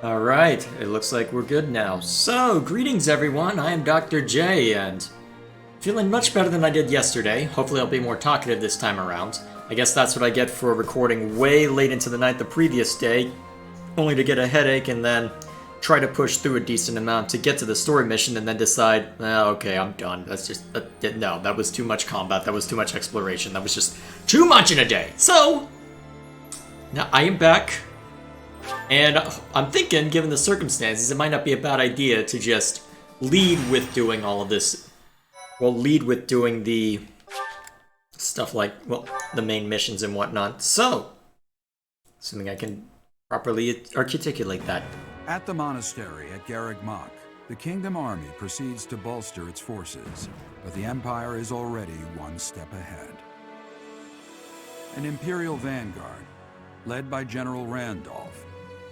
Alright, it looks like we're good now. So, greetings everyone, I am Dr. J, and feeling much better than I did yesterday. Hopefully I'll be more talkative this time around. I guess that's what I get for recording way late into the night the previous day, only to get a headache and then try to push through a decent amount to get to the story mission and then decide, okay, I'm done. That's just, no, that was too much combat, that was too much exploration, that was just too much in a day. So, now I am back. And I'm thinking, given the circumstances, it might not be a bad idea to just lead with doing all of this. Well, lead with doing the stuff like, well, the main missions and whatnot. So, assuming I can properly articulate that. At the monastery at Garreg Mach, the Kingdom Army proceeds to bolster its forces, but the Empire is already one step ahead. An Imperial vanguard, led by General Randolph,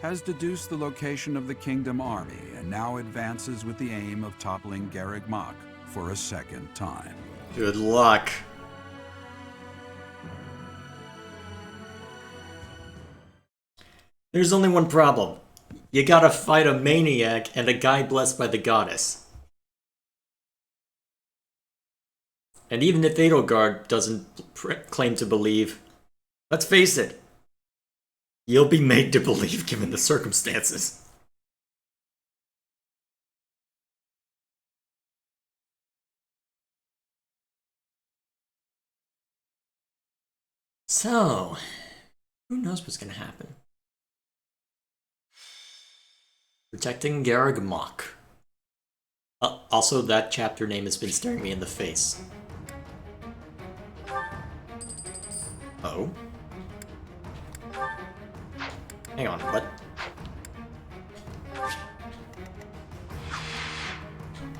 has deduced the location of the Kingdom Army and now advances with the aim of toppling Garreg Mach for a second time. Good luck. There's only one problem. You gotta fight a maniac and a guy blessed by the goddess. And even if Edelgard doesn't claim to believe, let's face it, you'll be made to believe given the circumstances. So, who knows what's gonna happen? Protecting Garreg Mach. Also, that chapter name has been staring me in the face. Oh? Hang on, what?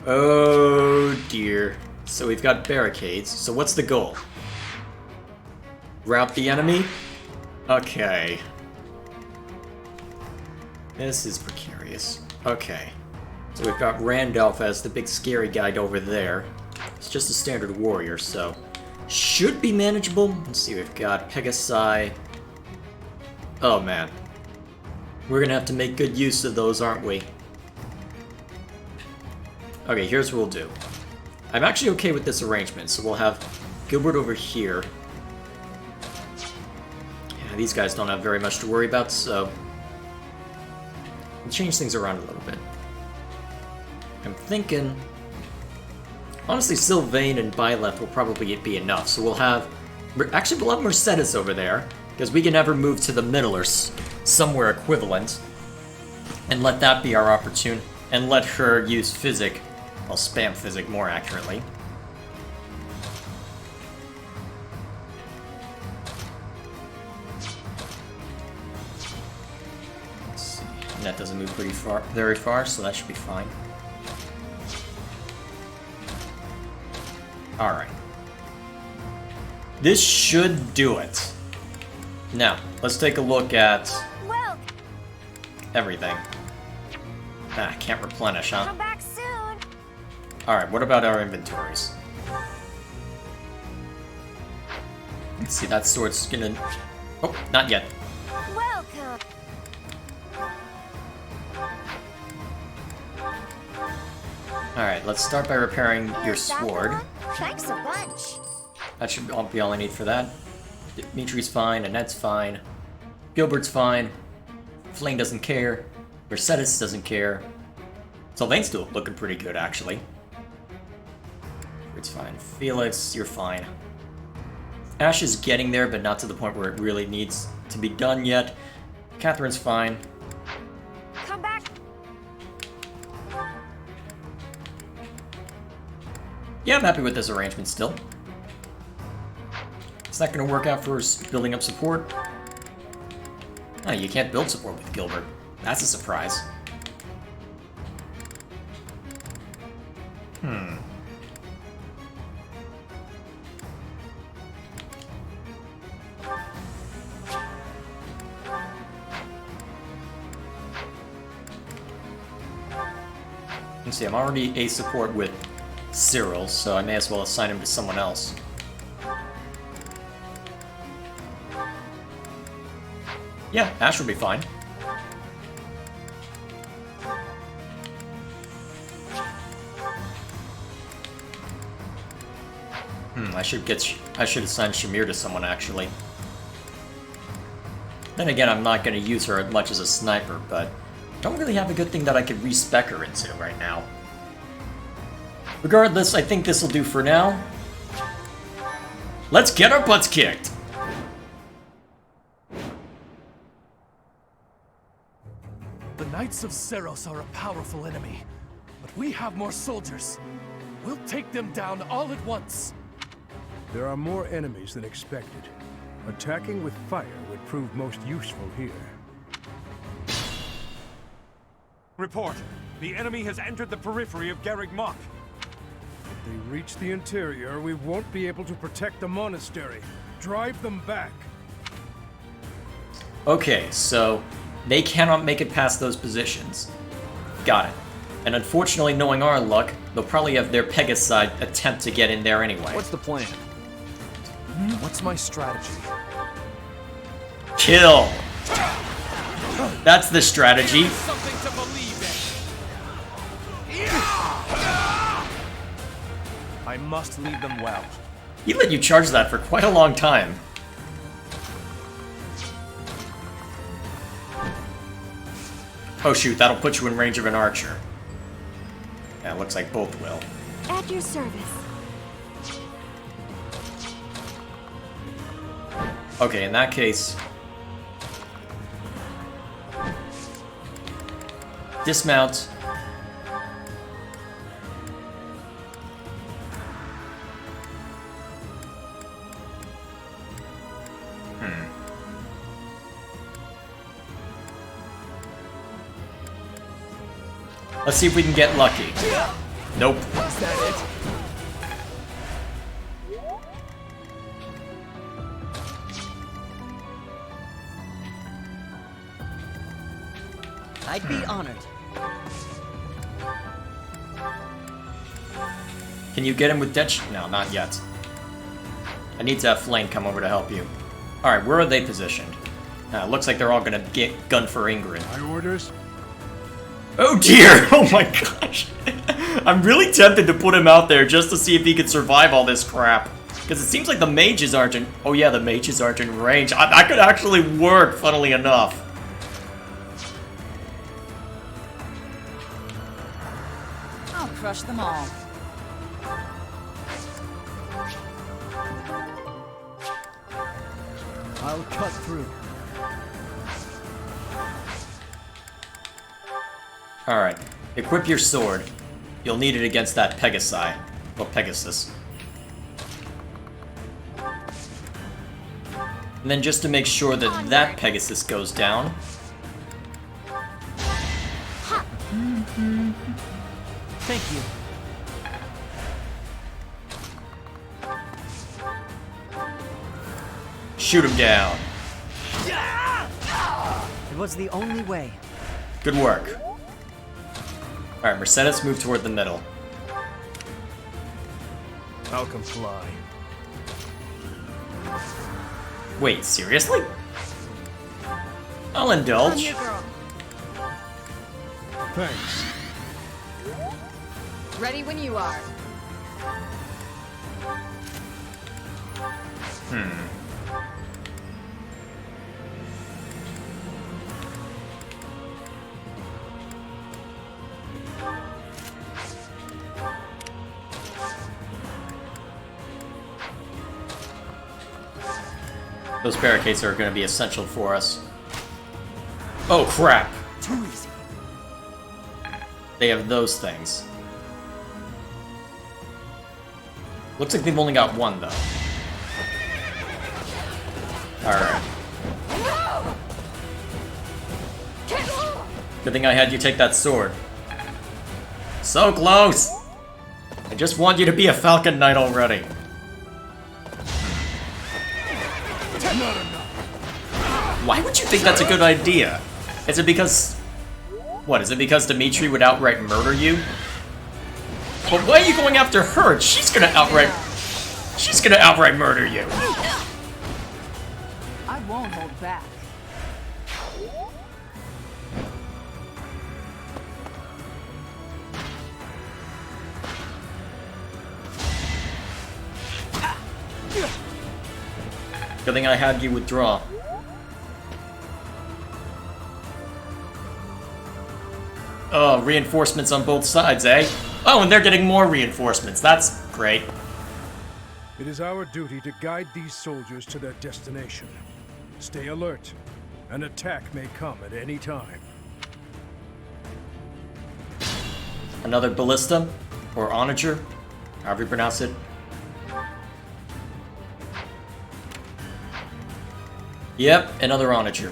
Oh dear. So we've got barricades. So what's the goal? Rout the enemy? Okay. This is precarious. Okay. So we've got Randolph as the big scary guy over there. It's just a standard warrior, so should be manageable. Let's see, we've got Pegasi. Oh man. We're gonna have to make good use of those, aren't we? Okay, here's what we'll do. I'm actually okay with this arrangement, so we'll have Gilbert over here. Yeah, these guys don't have very much to worry about, so we'll change things around a little bit. I'm thinking, honestly, Sylvain and Byleth will probably be enough, so we'll have Mercedes over there, because we can never move to the middle or somewhere equivalent, and let that be our opportune, and let her use Physic, well, spam Physic more accurately. Let's see, and that doesn't move very far, so that should be fine. Alright. This should do it. Now, let's take a look at everything. Ah, can't replenish, huh? Come back soon. Alright, what about our inventories? Let's see, that sword's gonna... Oh, not yet. Welcome. Alright, let's start by repairing your sword. Thanks a bunch. That should be all I need for that. Dimitri's fine, Annette's fine. Gilbert's fine. Flame doesn't care. Mercedes doesn't care. Sylvain's still looking pretty good, actually. It's fine. Felix, you're fine. Ash is getting there, but not to the point where it really needs to be done yet. Catherine's fine. Come back. Yeah, I'm happy with this arrangement still. It's not going to work out for building up support. Oh, you can't build support with Gilbert. That's a surprise. Let's see, I'm already a support with Cyril, so I may as well assign him to someone else. Yeah, Ash will be fine. should assign Shamir to someone, actually. Then again, I'm not going to use her as much as a sniper, but I don't really have a good thing that I could respec her into right now. Regardless, I think this will do for now. Let's get our butts kicked! The Knights of Seros are a powerful enemy, but we have more soldiers. We'll take them down all at once. There are more enemies than expected. Attacking with fire would prove most useful here. Report. The enemy has entered the periphery of Garreg Mach. If they reach the interior, we won't be able to protect the monastery. Drive them back. Okay, so they cannot make it past those positions. Got it. And unfortunately, knowing our luck, they'll probably have their Pegasi attempt to get in there anyway. What's the plan? What's my strategy? Kill! That's the strategy. Something to believe in. I must lead them well. He let you charge that for quite a long time. Oh shoot, that'll put you in range of an archer. Yeah, it looks like both will. At your service. Okay, in that case... dismount. Let's see if we can get lucky. Nope. Is that it? I'd be honored. Can you get him with dead No, not yet. I need to have Flame come over to help you. Alright, where are they positioned? Looks like they're all gonna get gun for Ingrid. My orders? Oh dear! Oh my gosh! I'm really tempted to put him out there just to see if he could survive all this crap. Because it seems like the mages aren't in... Oh yeah, the mages aren't in range. I could actually work, funnily enough. I'll crush them all. I'll cut through. Alright, equip your sword. You'll need it against that Pegasi. Well, Pegasus. And then just to make sure that that Pegasus goes down... Thank you. shoot him down. It was the only way. Good work. Alright, Mercedes, move toward the middle. I'll comply. Wait, seriously? I'll indulge. Thanks. Ready when you are. Those barricades are going to be essential for us. Oh, crap. Too easy. They have those things. Looks like they've only got one, though. Alright. Good thing I had you take that sword. So close! I just want you to be a Falcon Knight already. Why would you think that's a good idea? Is it because... What, is it because Dimitri would outright murder you? But why are you going after her? She's gonna outright murder you. I won't hold back. Good thing I had you withdraw. Oh, reinforcements on both sides, eh? Oh, and they're getting more reinforcements. That's great. It is our duty to guide these soldiers to their destination. Stay alert. An attack may come at any time. Another ballista? Or onager? However you pronounce it. Yep, another onager.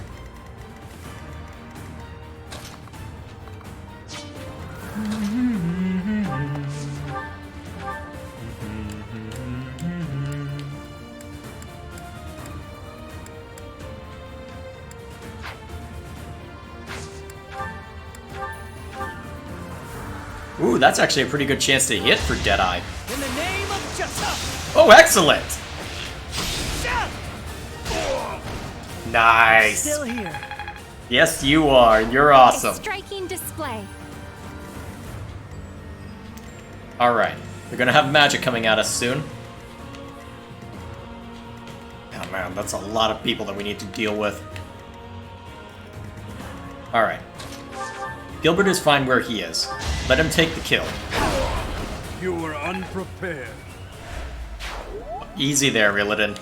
Ooh, that's actually a pretty good chance to hit for Deadeye. In the name of justice! Oh, excellent! Nice! Still here. Yes, you are. You're A awesome. striking display. Alright, we're gonna have magic coming at us soon. Oh man, that's a lot of people that we need to deal with. Alright. Gilbert is fine where he is. Let him take the kill. You were unprepared. Easy there, Illidan.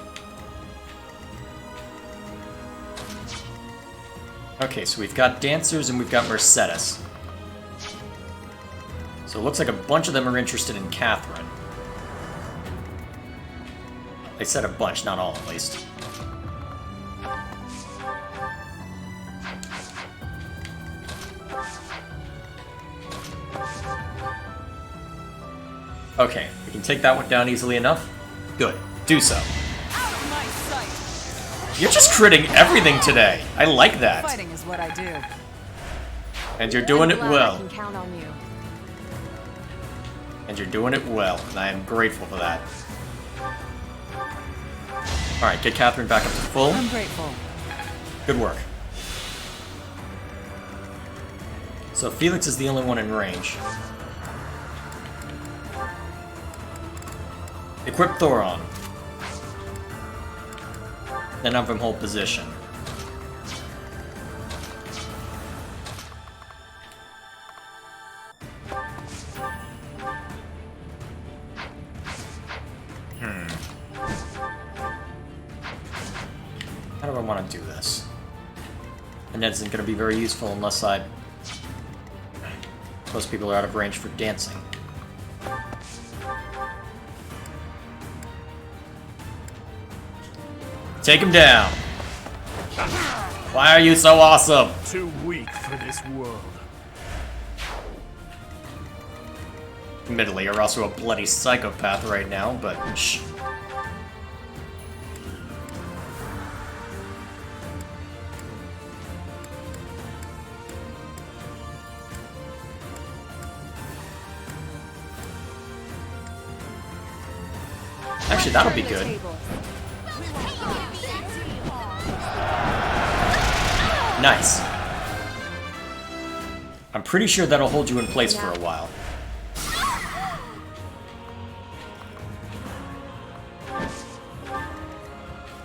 Okay, so we've got Dancers and we've got Mercedes. So it looks like a bunch of them are interested in Catherine. They said a bunch, not all at least. Okay, we can take that one down easily enough. Good, do so. Out of my sight! You're just critting everything today. I like that. Fighting is what I do. And you're doing I'm it glad well. I can count on you. And you're doing it well, and I am grateful for that. Alright, get Catherine back up to full. I'm grateful. Good work. So Felix is the only one in range. Equip Thoron. Then have him hold position. How do I want to do this? And that isn't going to be very useful unless I... Most people are out of range for dancing. Take him down! Why are you so awesome? Too weak for this world. Admittedly, you're also a bloody psychopath right now, but shh. Actually, that'll be good. Nice. I'm pretty sure that'll hold you in place for a while.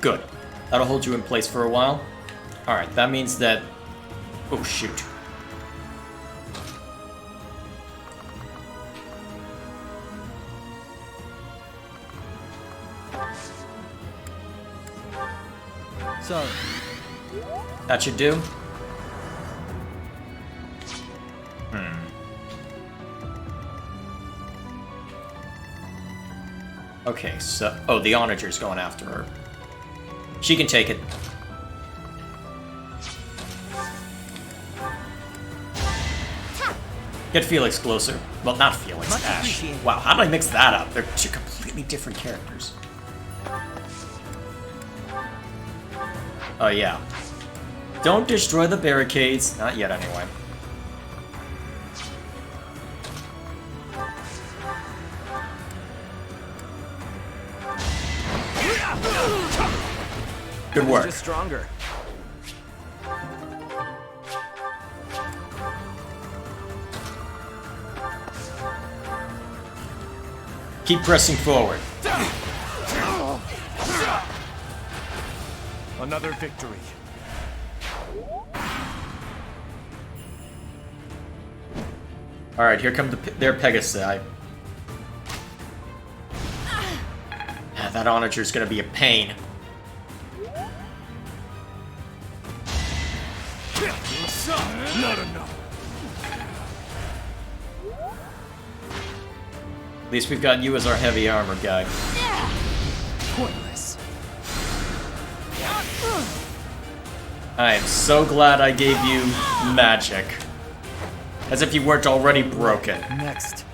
Good. That'll hold you in place for a while. Alright, that means that... Oh, shoot. Sorry. That should do. Okay, so... Oh, the Onager's going after her. She can take it. Get Felix closer. Well, not Felix, Much Ash. appreciated. Wow, how did I mix that up? They're two completely different characters. Oh, yeah. Don't destroy the barricades. Not yet, anyway. Good work. Just stronger. Keep pressing forward. Another victory. Alright, here come their Pegasi. Ah, that onager's gonna be a pain. Not enough. At least we've got you as our heavy armor guy. Pointless. I am so glad I gave you magic. As if you weren't already broken. Next.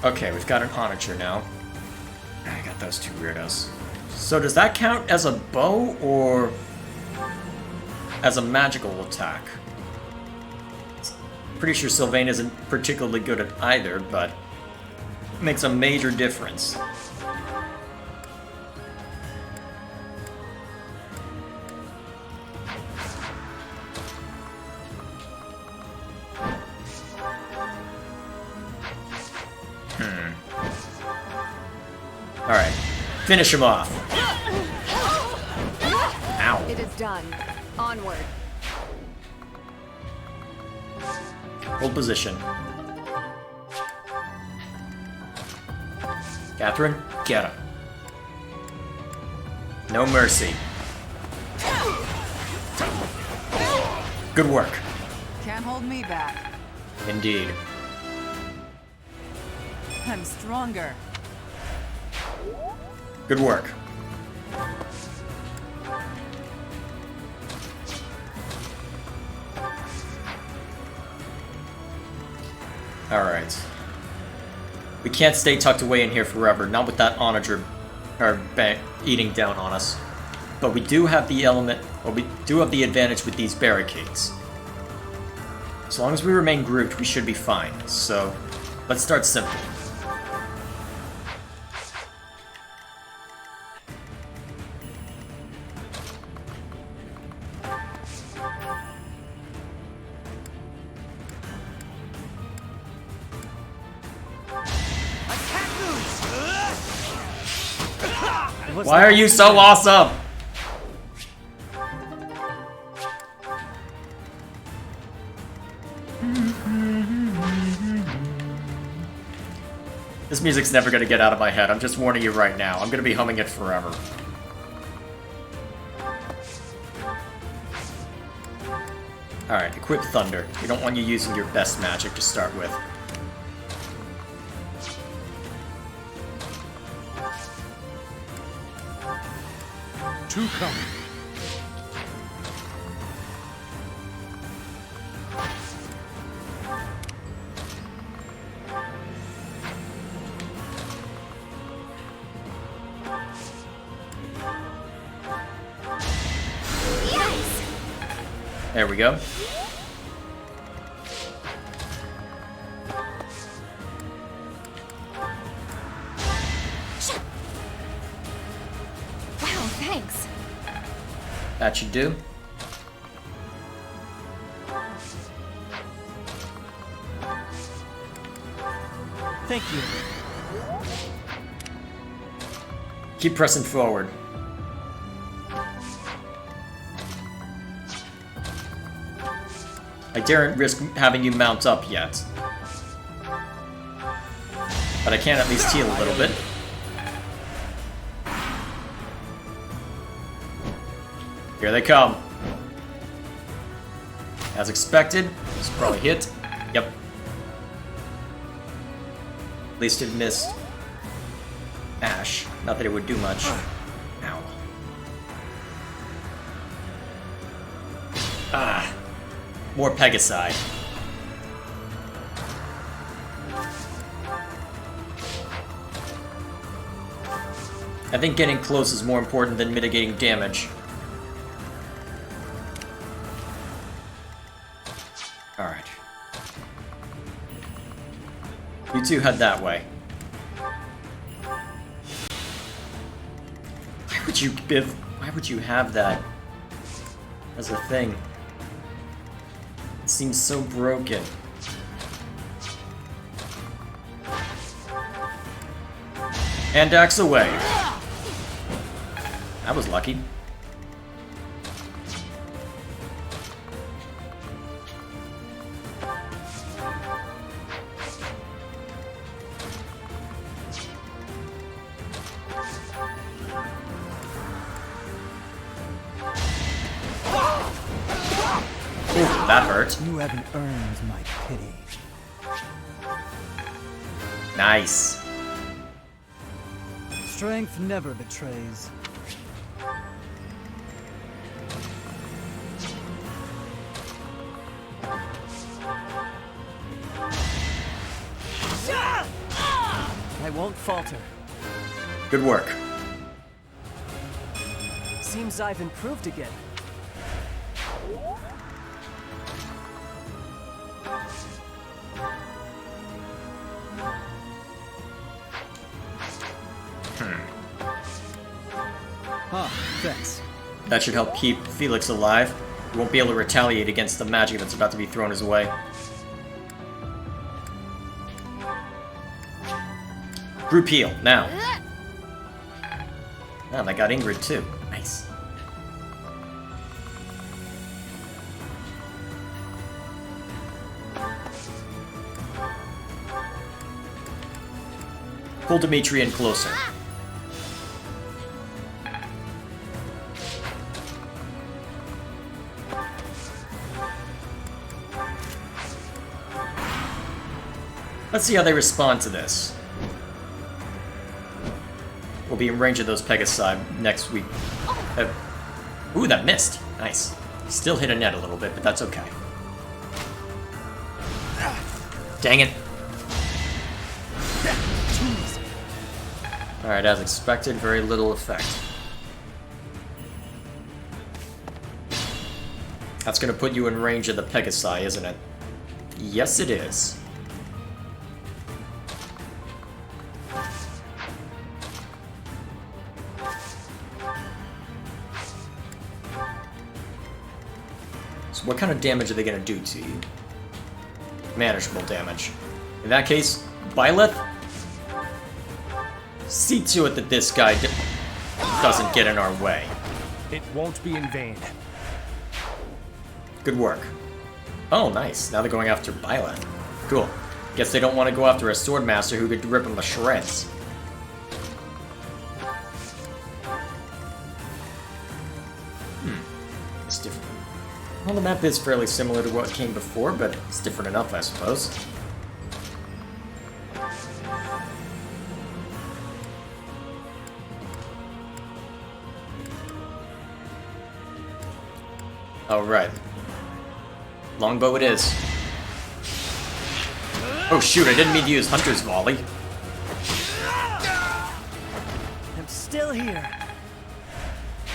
Okay, we've got an onager now. I got those two weirdos. So does that count as a bow or as a magical attack? Pretty sure Sylvain isn't particularly good at either, but it makes a major difference. Alright, finish him off. Ow. It is done. Onward. Hold position. Catherine, get him. No mercy. Good work. Can't hold me back. Indeed. I'm stronger. Good work. Alright. We can't stay tucked away in here forever, not with that onager eating down on us. But we do have the we do have the advantage with these barricades. As long as we remain grouped, we should be fine. So, let's start simple. Why are you so awesome? This music's never gonna get out of my head. I'm just warning you right now. I'm gonna be humming it forever. Alright, equip Thunder. We don't want you using your best magic to start with. Two coming. There we go. Wow, thanks. That should do. Thank you. Keep pressing forward. I daren't risk having you mount up yet. But I can at least heal a little bit. Here they come. As expected, this probably hit. Yep. At least it missed Ash. Not that it would do much. Ow. Ah. More Pegasi. I think getting close is more important than mitigating damage. Alright. You two head that way. Why would you have that as a thing? It seems so broken. And axe away. That was lucky. Ooh, that hurt. You haven't earned my pity. Nice. Strength never betrays. I won't falter. Good work. Seems I've improved again. Thanks. That should help keep Felix alive. He won't be able to retaliate against the magic that's about to be thrown his way. Group heal, now. And I got Ingrid too. Nice. Pull Dimitri in closer. Let's see how they respond to this. We'll be in range of those Pegasi next week. Ooh, that missed. Nice. Still hit a net a little bit, but that's okay. Dang it. Alright, as expected, very little effect. That's gonna put you in range of the Pegasi, isn't it? Yes, it is. So what kind of damage are they gonna do to you? Manageable damage. In that case, Byleth, see to it that this guy doesn't get in our way. It won't be in vain. Good work. Oh, nice. Now they're going after Byleth. Cool. Guess they don't want to go after a swordmaster who could rip them to shreds. It's different. Well, the map is fairly similar to what came before, but it's different enough, I suppose. Alright. Longbow it is. Oh shoot, I didn't mean to use Hunter's Volley. I'm still here.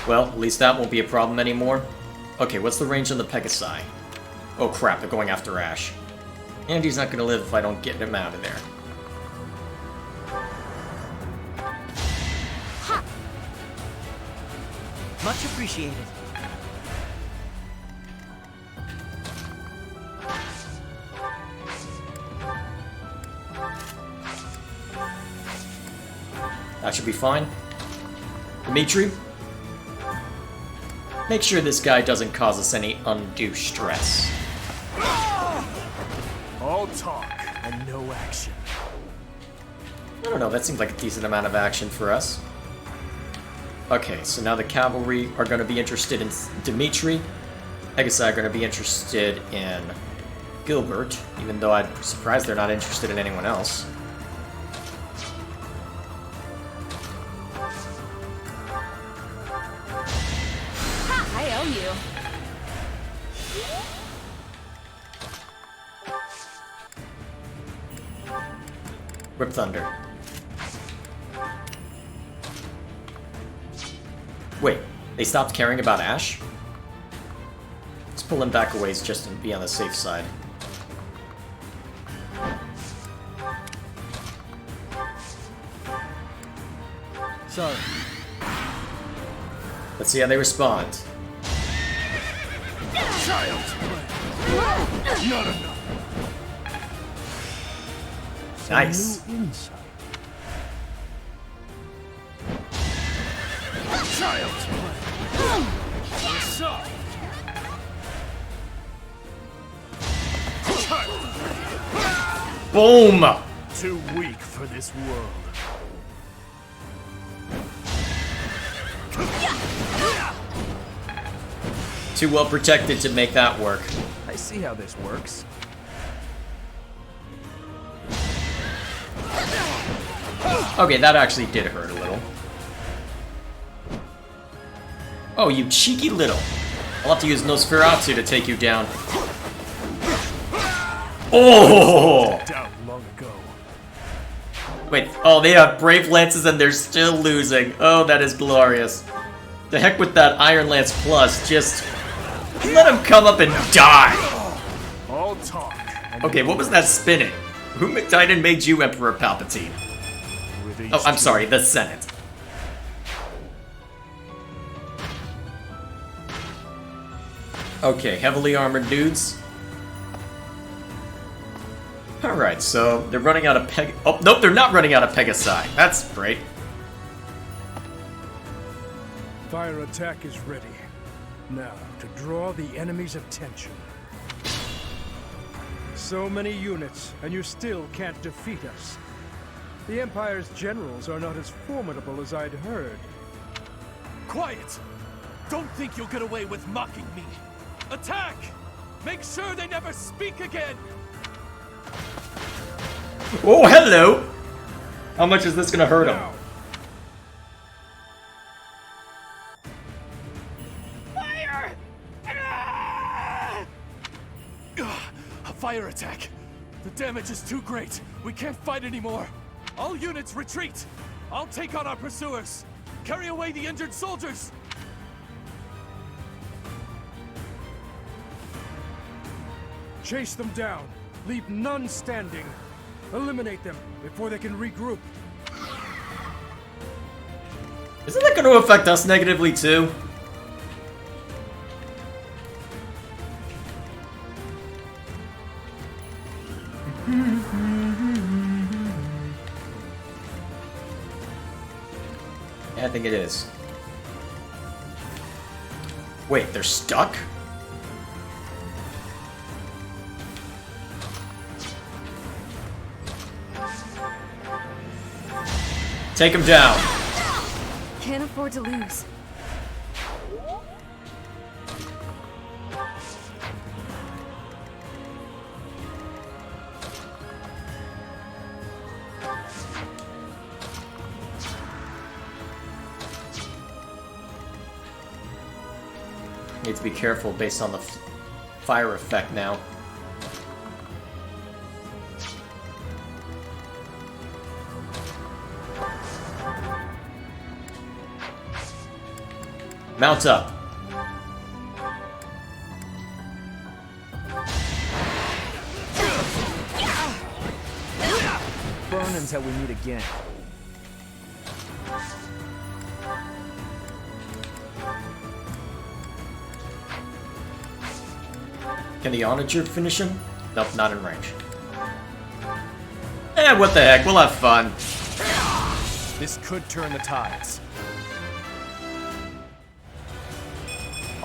Well, at least that won't be a problem anymore. Okay, what's the range on the Pegasi? Oh crap, they're going after Ash. And he's not gonna live if I don't get him out of there. Much appreciated. That should be fine. Dimitri? Make sure this guy doesn't cause us any undue stress. All talk and no action. I don't know, that seems like a decent amount of action for us. Okay, so now the cavalry are going to be interested in Dimitri. Pegasi are going to be interested in Gilbert, even though I'm surprised they're not interested in anyone else. I owe you. Whip Thunder. Wait, they stopped caring about Ash? Let's pull him back a ways just to be on the safe side. Sorry. Let's see how they respond. Child! Not enough. Nice. New insight. Child's play. So. Boom! Too weak for this world. Too well protected to make that work. I see how this works. Okay, that actually did hurt a little. Oh, you cheeky little. I'll have to use Nosferatu to take you down. Oh! Down long ago. Wait, oh, they have Brave Lances and they're still losing. Oh, that is glorious. The heck with that Iron Lance Plus, just let him come up and die. All talk. Okay, what was that spinning? Who McDynan made you Emperor Palpatine? Oh, I'm sorry, the Senate. Okay, heavily armored dudes. Alright, so they're running out of oh, nope, they're not running out of Pegasi. That's great. Fire attack is ready. Now, to draw the enemy's attention. So many units, and you still can't defeat us. The Empire's generals are not as formidable as I'd heard. Quiet! Don't think you'll get away with mocking me. Attack! Make sure they never speak again! Oh, hello! How much is this gonna hurt him? Now, Fire! A fire attack! The damage is too great. We can't fight anymore. All units retreat! I'll take on our pursuers! Carry away the injured soldiers! chase them down. Leave none standing. Eliminate them before they can regroup. Isn't that going to affect us negatively too? Yeah, I think it is. Wait, they're stuck? Take him down. Can't afford to lose. Need to be careful based on the fire effect now. Mount up. Burn until we meet again. Can the Onager finish him? Nope, not in range. Eh, what the heck, we'll have fun. This could turn the tides.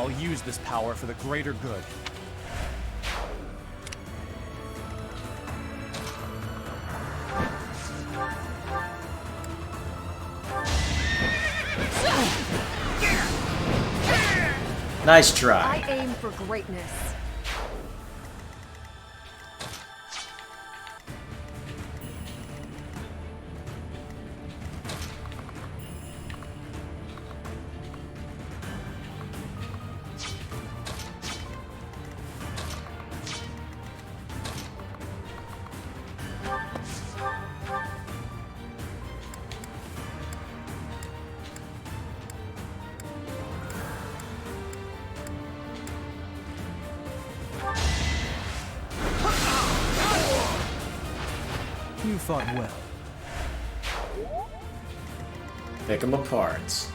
I'll use this power for the greater good. Nice try. I aim for greatness. You fought well. Pick them apart.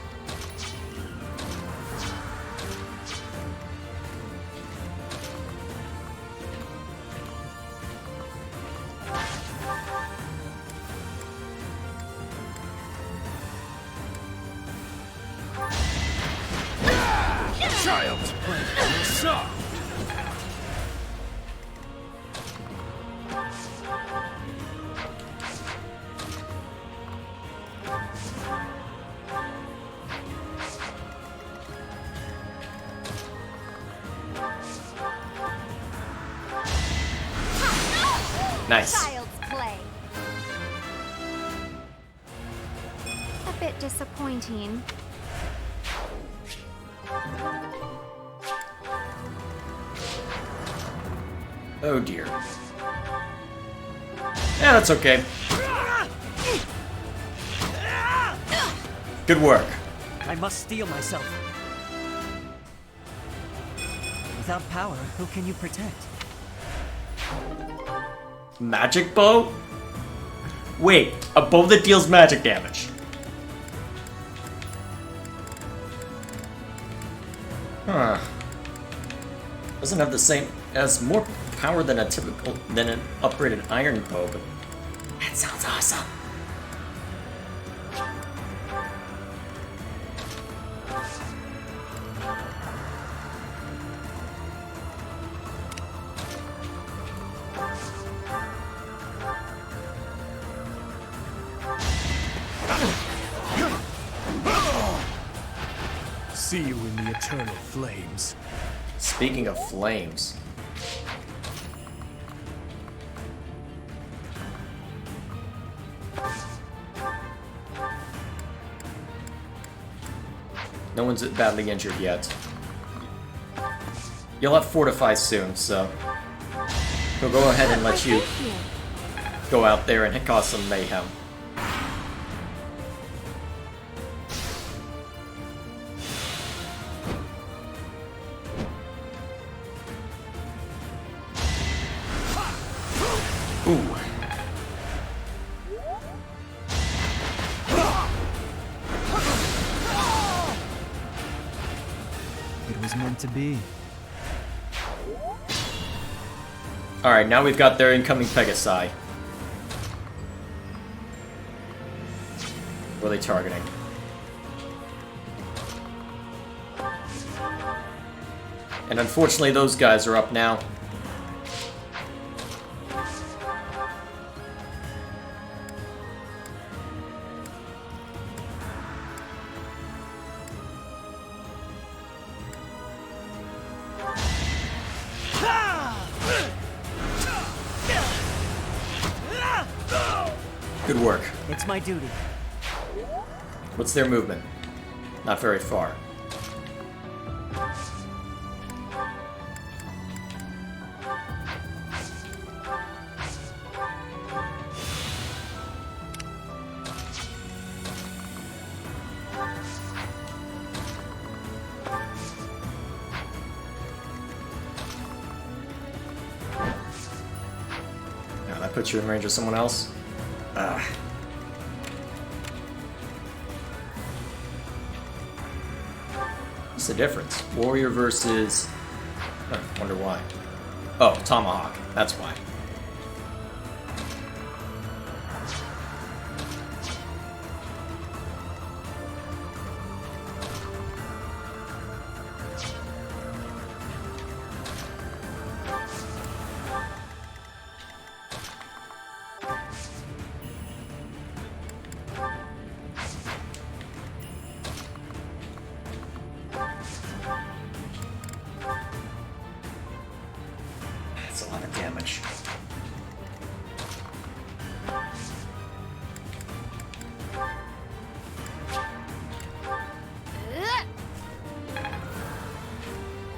Child's play. Soft. Nice. Child's play. A bit disappointing. Oh dear. Yeah, that's okay. Good work. I must steel myself. Without power, who can you protect? Magic bow? Wait, a bow that deals magic damage. Huh. Doesn't have the same, has more power than a typical, than an upgraded iron bow, but that sounds awesome. See you in the eternal flames. Speaking of flames. No one's badly injured yet. You'll have Fortify soon, so we'll go ahead and let you go out there and cause some mayhem. Ooh. It was meant to be. Alright, now we've got their incoming Pegasi. What are they targeting? And unfortunately, those guys are up now. Good work. It's my duty. What's their movement? Not very far. Now that puts you in range of someone else. What's the difference? Warrior versus... Huh, wonder why. Oh, Tomahawk. That's why. That's a lot of damage.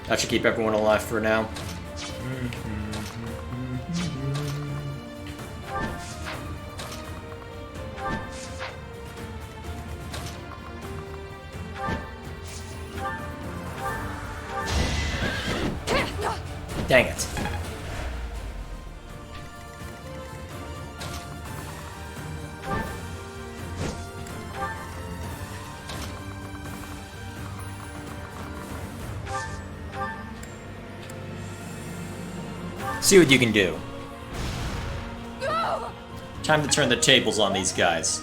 That should keep everyone alive for now. Dang it. See what you can do. Time to turn the tables on these guys.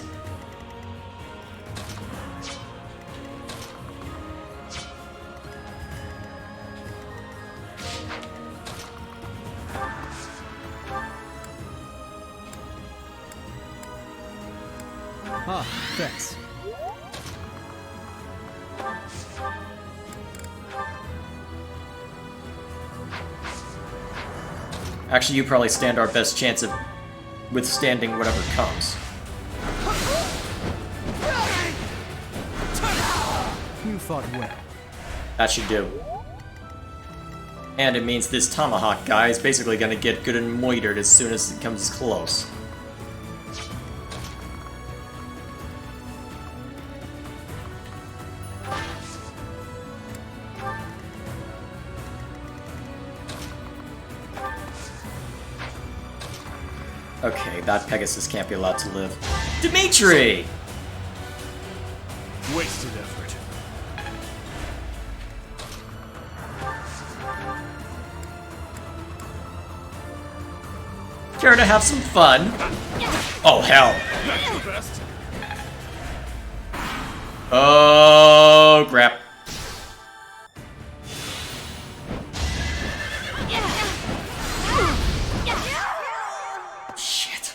Ah, thanks. Actually, you probably stand our best chance of withstanding whatever comes. You fought well. That should do. And it means this tomahawk guy is basically gonna get good and moitered as soon as it comes close. Okay, that Pegasus can't be allowed to live. Dimitri! Wasted effort. Care to have some fun? Oh, hell. That's the best. Oh, crap. Shit.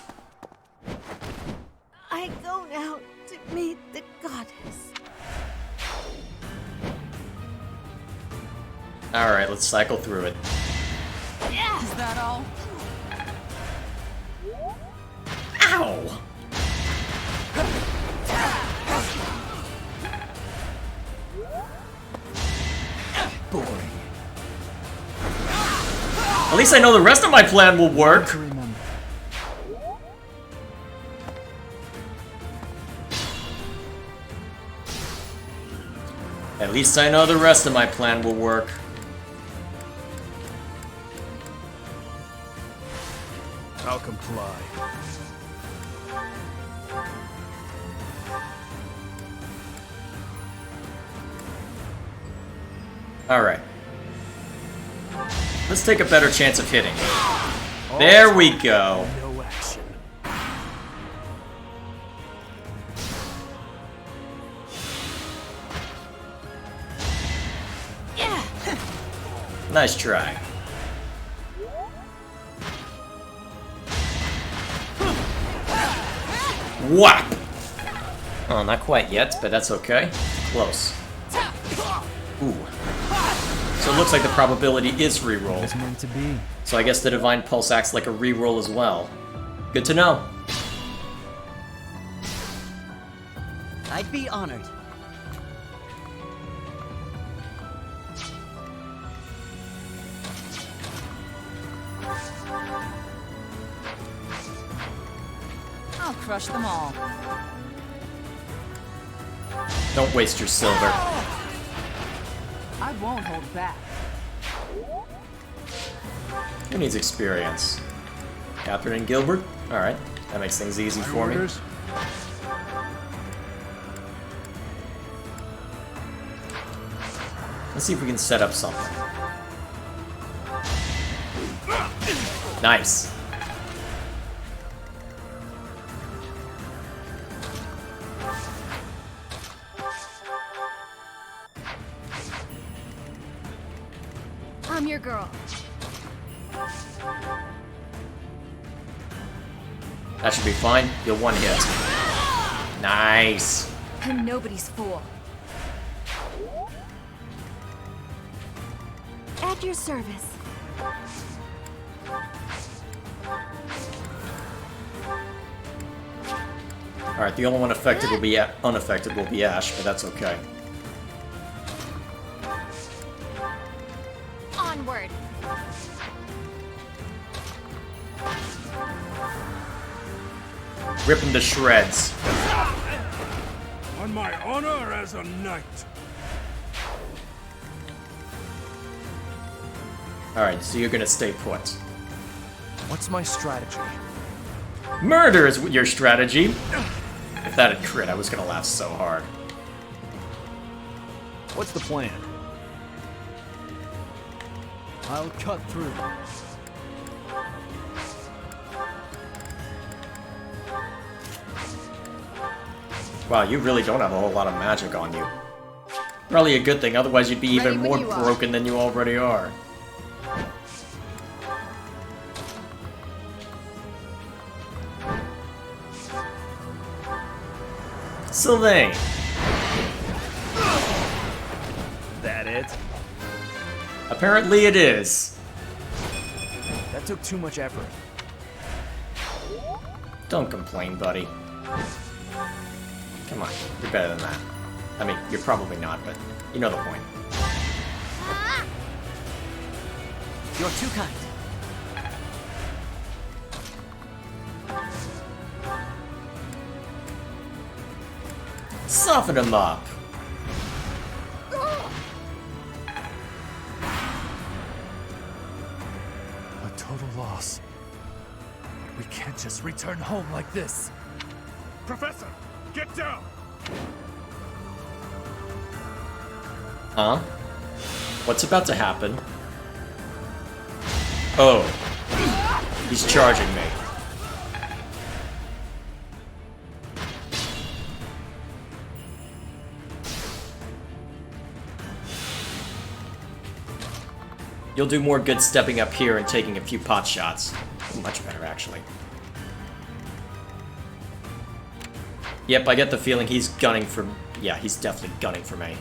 I go now to meet the goddess. Alright, let's cycle through it. Is that all? Ow! Boring. At least I know the rest of my plan will work. To remember. At least I know the rest of my plan will work. I'll comply. Alright. Let's take a better chance of hitting. There we go. No action. Nice try. Whap! Oh, not quite yet, but that's okay. Close. Ooh. So it looks like the probability is It reroll. was meant to be. So I guess the Divine Pulse acts like a reroll as well. Good to know. I'd be honored. I'll crush them all. Don't waste your silver. I won't hold back. Who needs experience? Catherine and Gilbert? Alright, that makes things easy for me. Orders? Let's see if we can set up something. Nice. I'm your girl. That should be fine. You'll one hit. Nice. I'm nobody's fool. At your service. Alright, the only one affected will be unaffected will be Ash, but that's okay. Onward. Rip him to shreds. On my honor as a knight. Alright, so you're gonna stay put. What's my strategy? Murder is your strategy. If that had crit, I was gonna laugh so hard. What's the plan? I'll cut through. Wow, you really don't have a whole lot of magic on you. Probably a good thing, otherwise you'd be even Ready when more you are. broken than you already are. Sylvain. That it? Apparently it is. That took too much effort. Don't complain, buddy. Come on, you're better than that. I mean, you're probably not, but you know the point. You're too kind. Soften him up. A total loss. But we can't just return home like this. Professor, get down! Huh? What's about to happen? Oh. He's charging me. You'll do more good stepping up here and taking a few pot shots. Much better, actually. Yep, I get the feeling he's gunning for... Yeah, he's definitely gunning for me.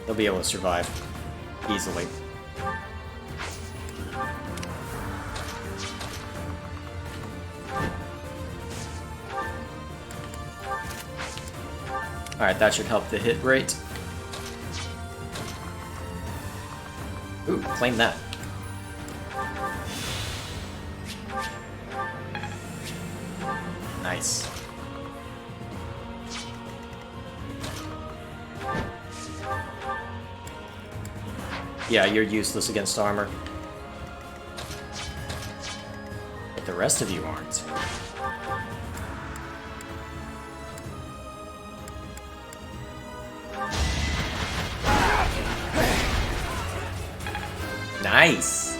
They'll be able to survive. Easily. Alright, that should help the hit rate. Ooh, claim that. Nice. Yeah, you're useless against armor. But the rest of you aren't. Nice!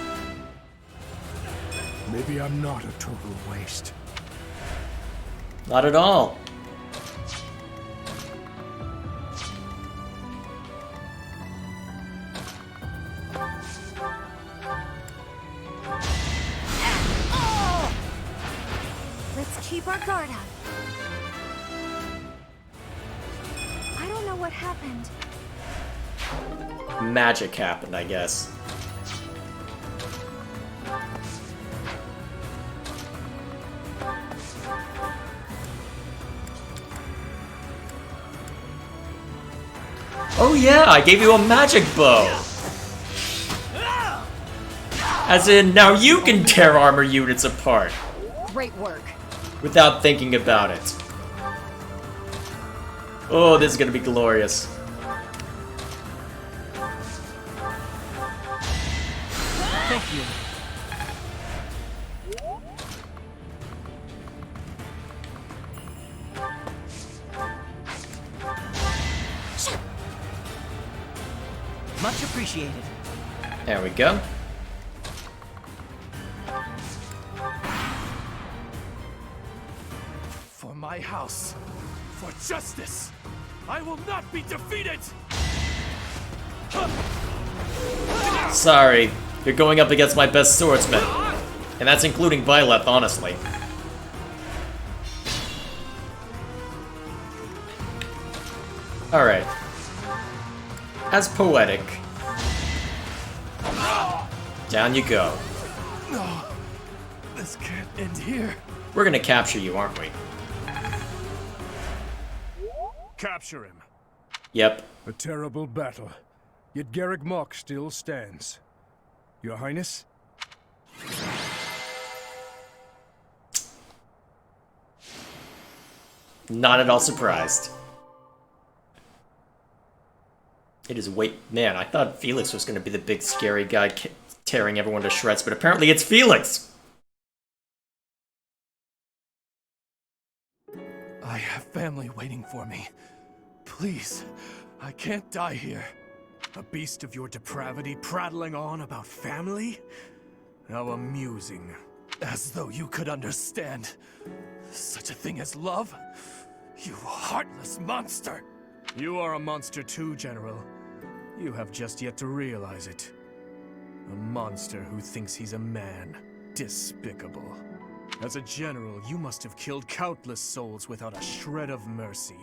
Maybe I'm not a total waste. Not at all. Let's keep our guard up. I don't know what happened. Magic happened, I guess. Oh yeah, I gave you a magic bow! As in, now you can tear armor units apart! Great work. Without thinking about it. Oh, this is gonna be glorious. Thank you. Much appreciated. There we go. For my house. For justice. I will not be defeated! Sorry, you're going up against my best swordsman. And that's including Violet, honestly. Alright. As poetic. Down you go. No. This can't end here. We're gonna capture you, aren't we? Capture him. Yep. A terrible battle. Yet Garrick Mach still stands. Your Highness? Not at all surprised. It is man, I thought Felix was gonna be the big scary guy tearing everyone to shreds, but apparently it's Felix! I have family waiting for me. Please, I can't die here. A beast of your depravity prattling on about family? How amusing. As though you could understand. Such a thing as love? You heartless monster! You are a monster too, General. You have just yet to realize it. A monster who thinks he's a man. Despicable. As a general, you must have killed countless souls without a shred of mercy.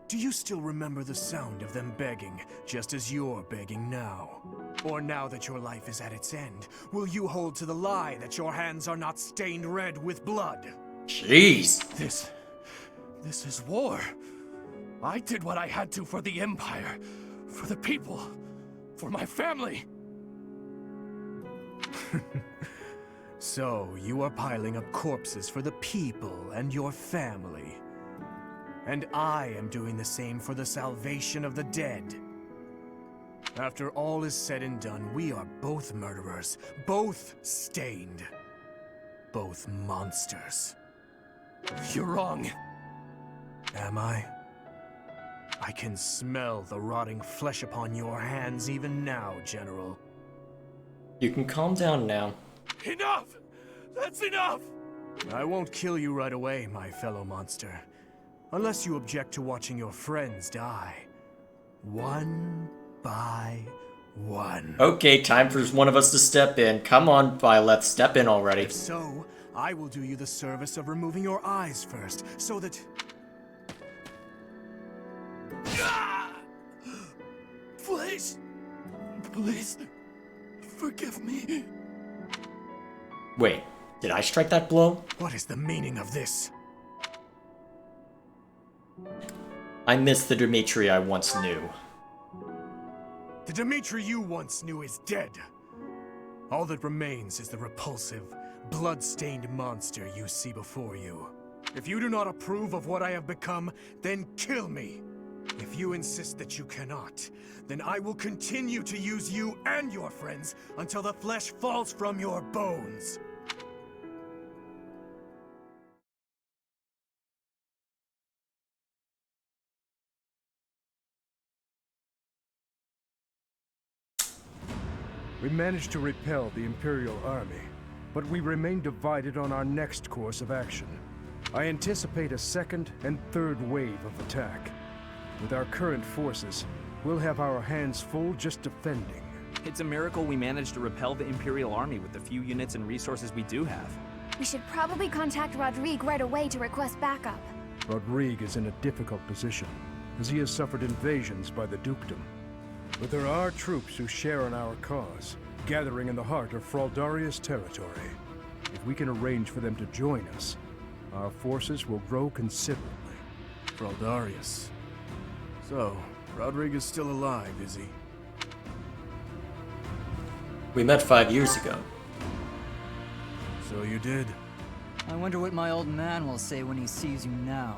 Do you still remember the sound of them begging, just as you're begging now? Or now that your life is at its end, will you hold to the lie that your hands are not stained red with blood? Jeez. This is war. I did what I had to for the Empire, for the people, for my family. So, you are piling up corpses for the people and your family. And I am doing the same for the salvation of the dead. After all is said and done, we are both murderers, both stained, both monsters. You're wrong. Am I? I can smell the rotting flesh upon your hands even now, General. You can calm down now. Enough! That's enough! I won't kill you right away, my fellow monster. Unless you object to watching your friends die. One by one. Okay, time for one of us to step in. Come on, Violet, step in already. If so, I will do you the service of removing your eyes first, so that... Please, please, forgive me. Wait, did I strike that blow? What is the meaning of this? I miss the Dimitri I once knew. The Dimitri you once knew is dead. All that remains is the repulsive, blood-stained monster you see before you. If you do not approve of what I have become, then kill me. If you insist that you cannot, then I will continue to use you and your friends until the flesh falls from your bones. We managed to repel the Imperial Army, but we remain divided on our next course of action. I anticipate a second and third wave of attack. With our current forces, we'll have our hands full just defending. It's a miracle we managed to repel the Imperial Army with the few units and resources we do have. We should probably contact Rodrigue right away to request backup. Rodrigue is in a difficult position, as he has suffered invasions by the Dukedom. But there are troops who share in our cause, gathering in the heart of Fraldaria's territory. If we can arrange for them to join us, our forces will grow considerably. Fraldarius. So, Rodrigue is still alive, is he? We met 5 years ago. So you did. I wonder what my old man will say when he sees you now.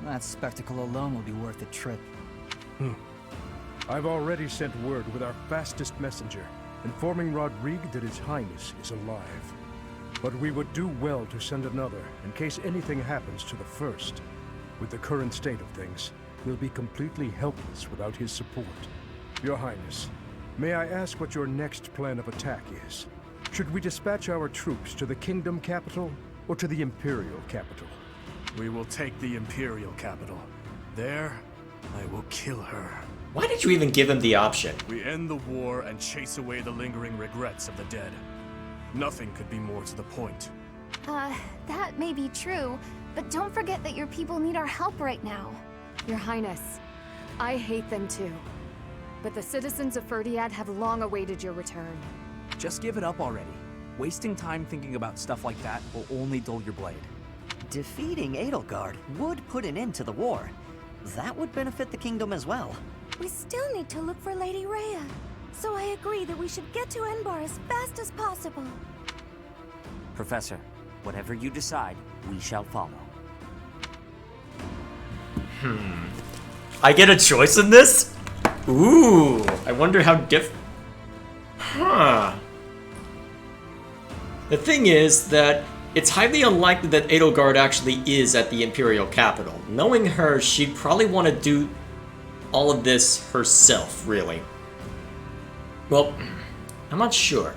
That spectacle alone will be worth the trip. I've already sent word with our fastest messenger, informing Rodrigue that His Highness is alive. But we would do well to send another, in case anything happens to the first. With the current state of things, we'll be completely helpless without his support. Your Highness, may I ask what your next plan of attack is? Should we dispatch our troops to the Kingdom capital, or to the Imperial capital? We will take the Imperial capital. There, I will kill her. Why did you even give him the option? We end the war and chase away the lingering regrets of the dead. Nothing could be more to the point. That may be true, but don't forget that your people need our help right now. Your Highness, I hate them too. But the citizens of Ferdiad have long awaited your return. Just give it up already. Wasting time thinking about stuff like that will only dull your blade. Defeating Edelgard would put an end to the war. That would benefit the kingdom as well. We still need to look for Lady Rhea. So I agree that we should get to Enbar as fast as possible. Professor, whatever you decide, we shall follow. I get a choice in this? Ooh, I wonder how Huh. The thing is that it's highly unlikely that Edelgard actually is at the Imperial capital. Knowing her, she'd probably want to do all of this herself, really. Well, I'm not sure.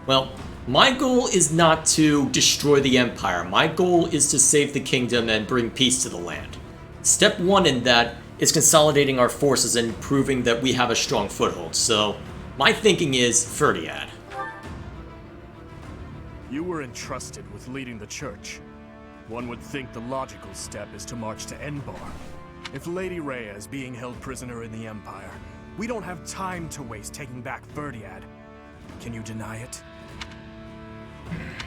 Well, my goal is not to destroy the Empire. My goal is to save the kingdom and bring peace to the land. Step 1 in that is consolidating our forces and proving that we have a strong foothold. So, my thinking is Ferdiad. You were entrusted with leading the church. One would think the logical step is to march to Enbar. If Lady Rhea is being held prisoner in the Empire, we don't have time to waste taking back Ferdiad. Can you deny it?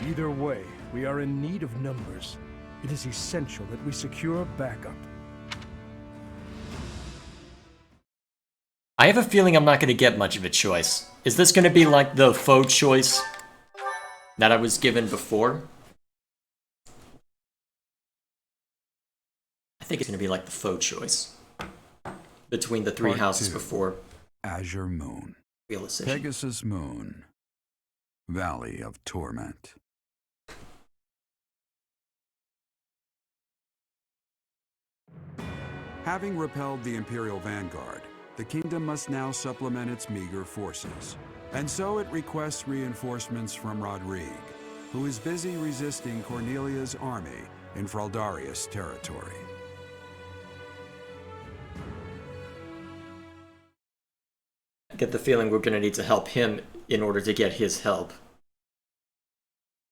Either way, we are in need of numbers. It is essential that we secure backup. I have a feeling I'm not going to get much of a choice. Is this going to be like the faux choice that I was given before? I think it's going to be like the faux choice between the three Part houses 2. before Azure Moon. realization. Pegasus Moon. Valley of Torment. Having repelled the Imperial Vanguard, the kingdom must now supplement its meager forces. And so it requests reinforcements from Rodrigue, who is busy resisting Cornelia's army in Fraldarius territory. I get the feeling we're going to need to help him in order to get his help.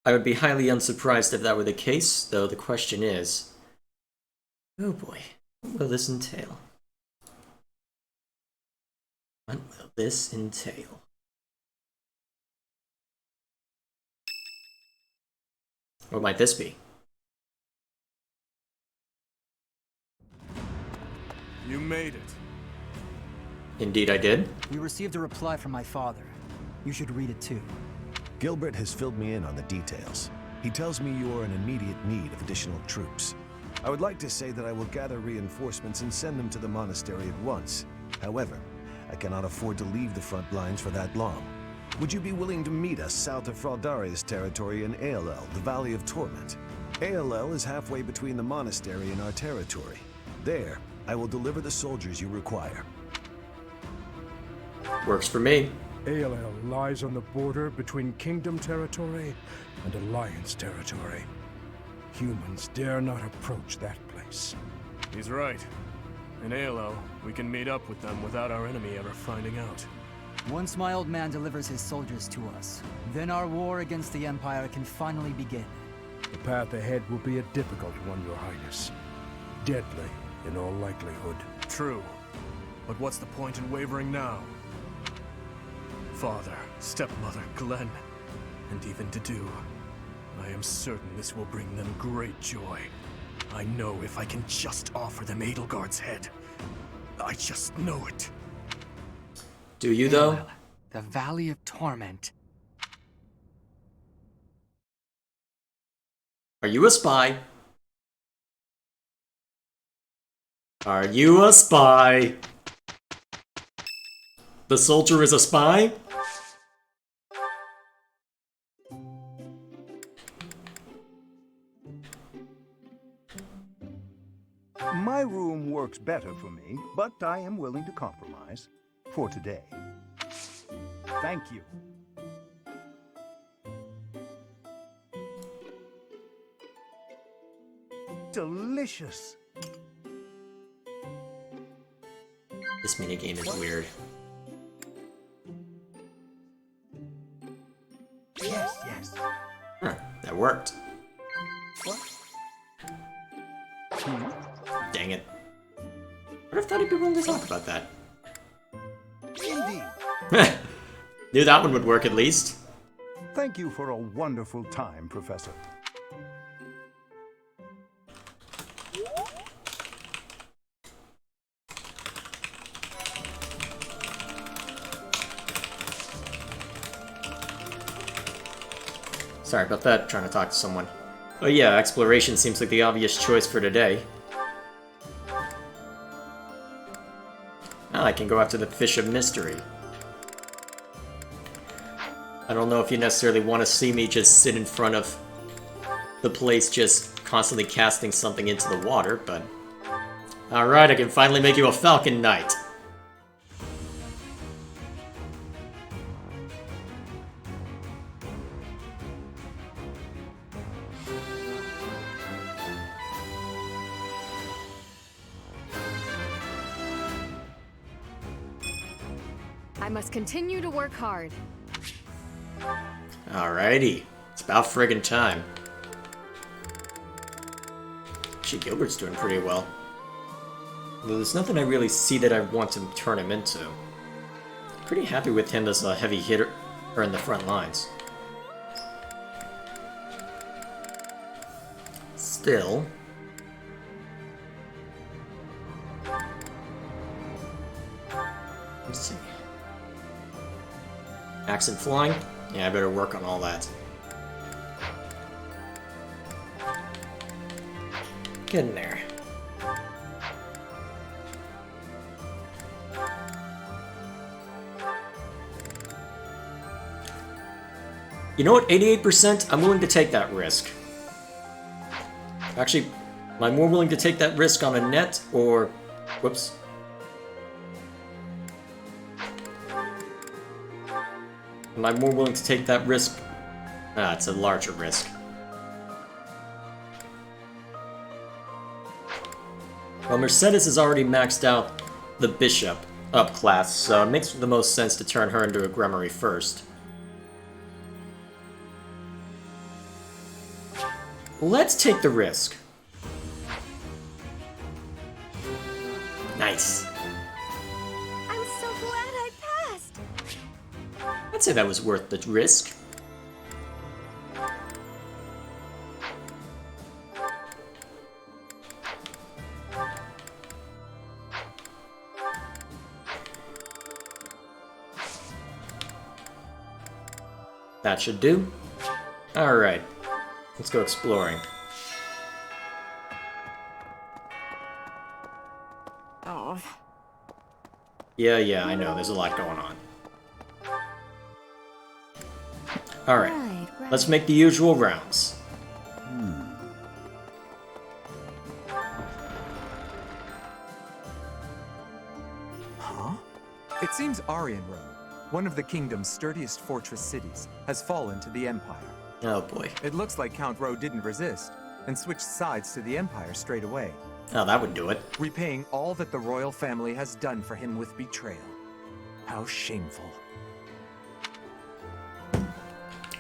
I would be highly unsurprised if that were the case, though the question is... Oh boy, what will this entail? What will this entail? What might this be? You made it. Indeed I did. We received a reply from my father. You should read it too. Gilbert has filled me in on the details. He tells me you are in immediate need of additional troops. I would like to say that I will gather reinforcements and send them to the monastery at once. However, I cannot afford to leave the front lines for that long. Would you be willing to meet us south of Fraldarius territory in Aelel, the Valley of Torment? Aelel is halfway between the monastery and our territory. There, I will deliver the soldiers you require. Works for me. Aelel lies on the border between Kingdom territory and Alliance territory. Humans dare not approach that place. He's right. In Aelel, we can meet up with them without our enemy ever finding out. Once my old man delivers his soldiers to us, then our war against the Empire can finally begin. The path ahead will be a difficult one, Your Highness. Deadly, in all likelihood. True. But what's the point in wavering now? Father, stepmother, Glenn, and even Dedu. I am certain this will bring them great joy. I know if I can just offer them Edelgard's head. I just know it. Do you, though? The Valley of Torment. Are you a spy? Are you a spy? The soldier is a spy? My room works better for me, but I am willing to compromise. For today. Thank you. Delicious. This minigame is weird. Yes, yes. Huh, that worked. What? Dang it. What if thought he'd be willing to talk about that? Indeed. Knew that one would work at least. Thank you for a wonderful time, Professor. Sorry about that, trying to talk to someone. Oh yeah, exploration seems like the obvious choice for today. Now I can go after the Fish of Mystery. I don't know if you necessarily want to see me just sit in front of the place just constantly casting something into the water, but... Alright, I can finally make you a Falcon Knight. I must continue to work hard. Alrighty. It's about friggin' time. Actually, Gilbert's doing pretty well. Though there's nothing I really see that I want to turn him into. Pretty happy with him as a heavy hitter or in the front lines. Still. Let's see. Accent flying? Yeah, I better work on all that. Get in there. You know what? 88%? I'm willing to take that risk. Actually, am I more willing to take that risk on a net or... Whoops. Am I more willing to take that risk? Ah, it's a larger risk. Well, Mercedes has already maxed out the Bishop up class, so it makes the most sense to turn her into a Grimoire first. Let's take the risk. Nice. I'm so glad I passed. I'd say that was worth the risk. That should do. Alright. Let's go exploring. Oh. Yeah, I know. There's a lot going on. Alright. Right. Let's make the usual rounds. Huh? It seems Arianrome, one of the kingdom's sturdiest fortress cities, has fallen to the Empire. Oh boy. It looks like Count Ro didn't resist, and switched sides to the Empire straight away. Oh, that would do it. Repaying all that the royal family has done for him with betrayal. How shameful.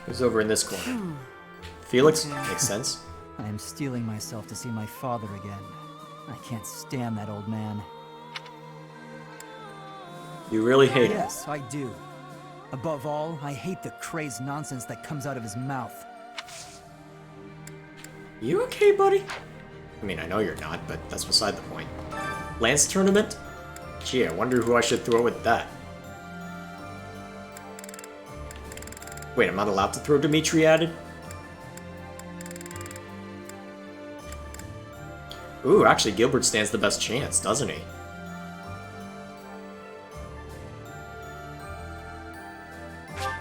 Who's over in this corner? Felix? Makes sense. I am steeling myself to see my father again. I can't stand that old man. You really hate him. Yes, I do. Above all, I hate the crazed nonsense that comes out of his mouth. You okay, buddy? I mean, I know you're not, but that's beside the point. Lance tournament? Gee, I wonder who I should throw at that. Wait, I'm not allowed to throw Dimitri at it? Ooh, actually, Gilbert stands the best chance, doesn't he?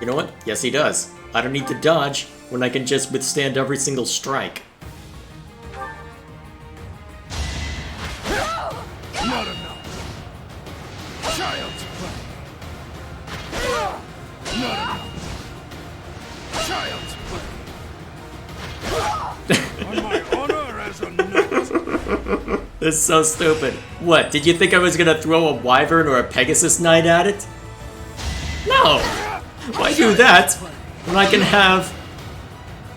You know what? Yes, he does. I don't need to dodge when I can just withstand every single strike. Not enough. Child's play. Not enough. Child's play. On my honor as a knight. This is so stupid. What, did you think I was gonna throw a Wyvern or a Pegasus Knight at it? No! Why do that when I can have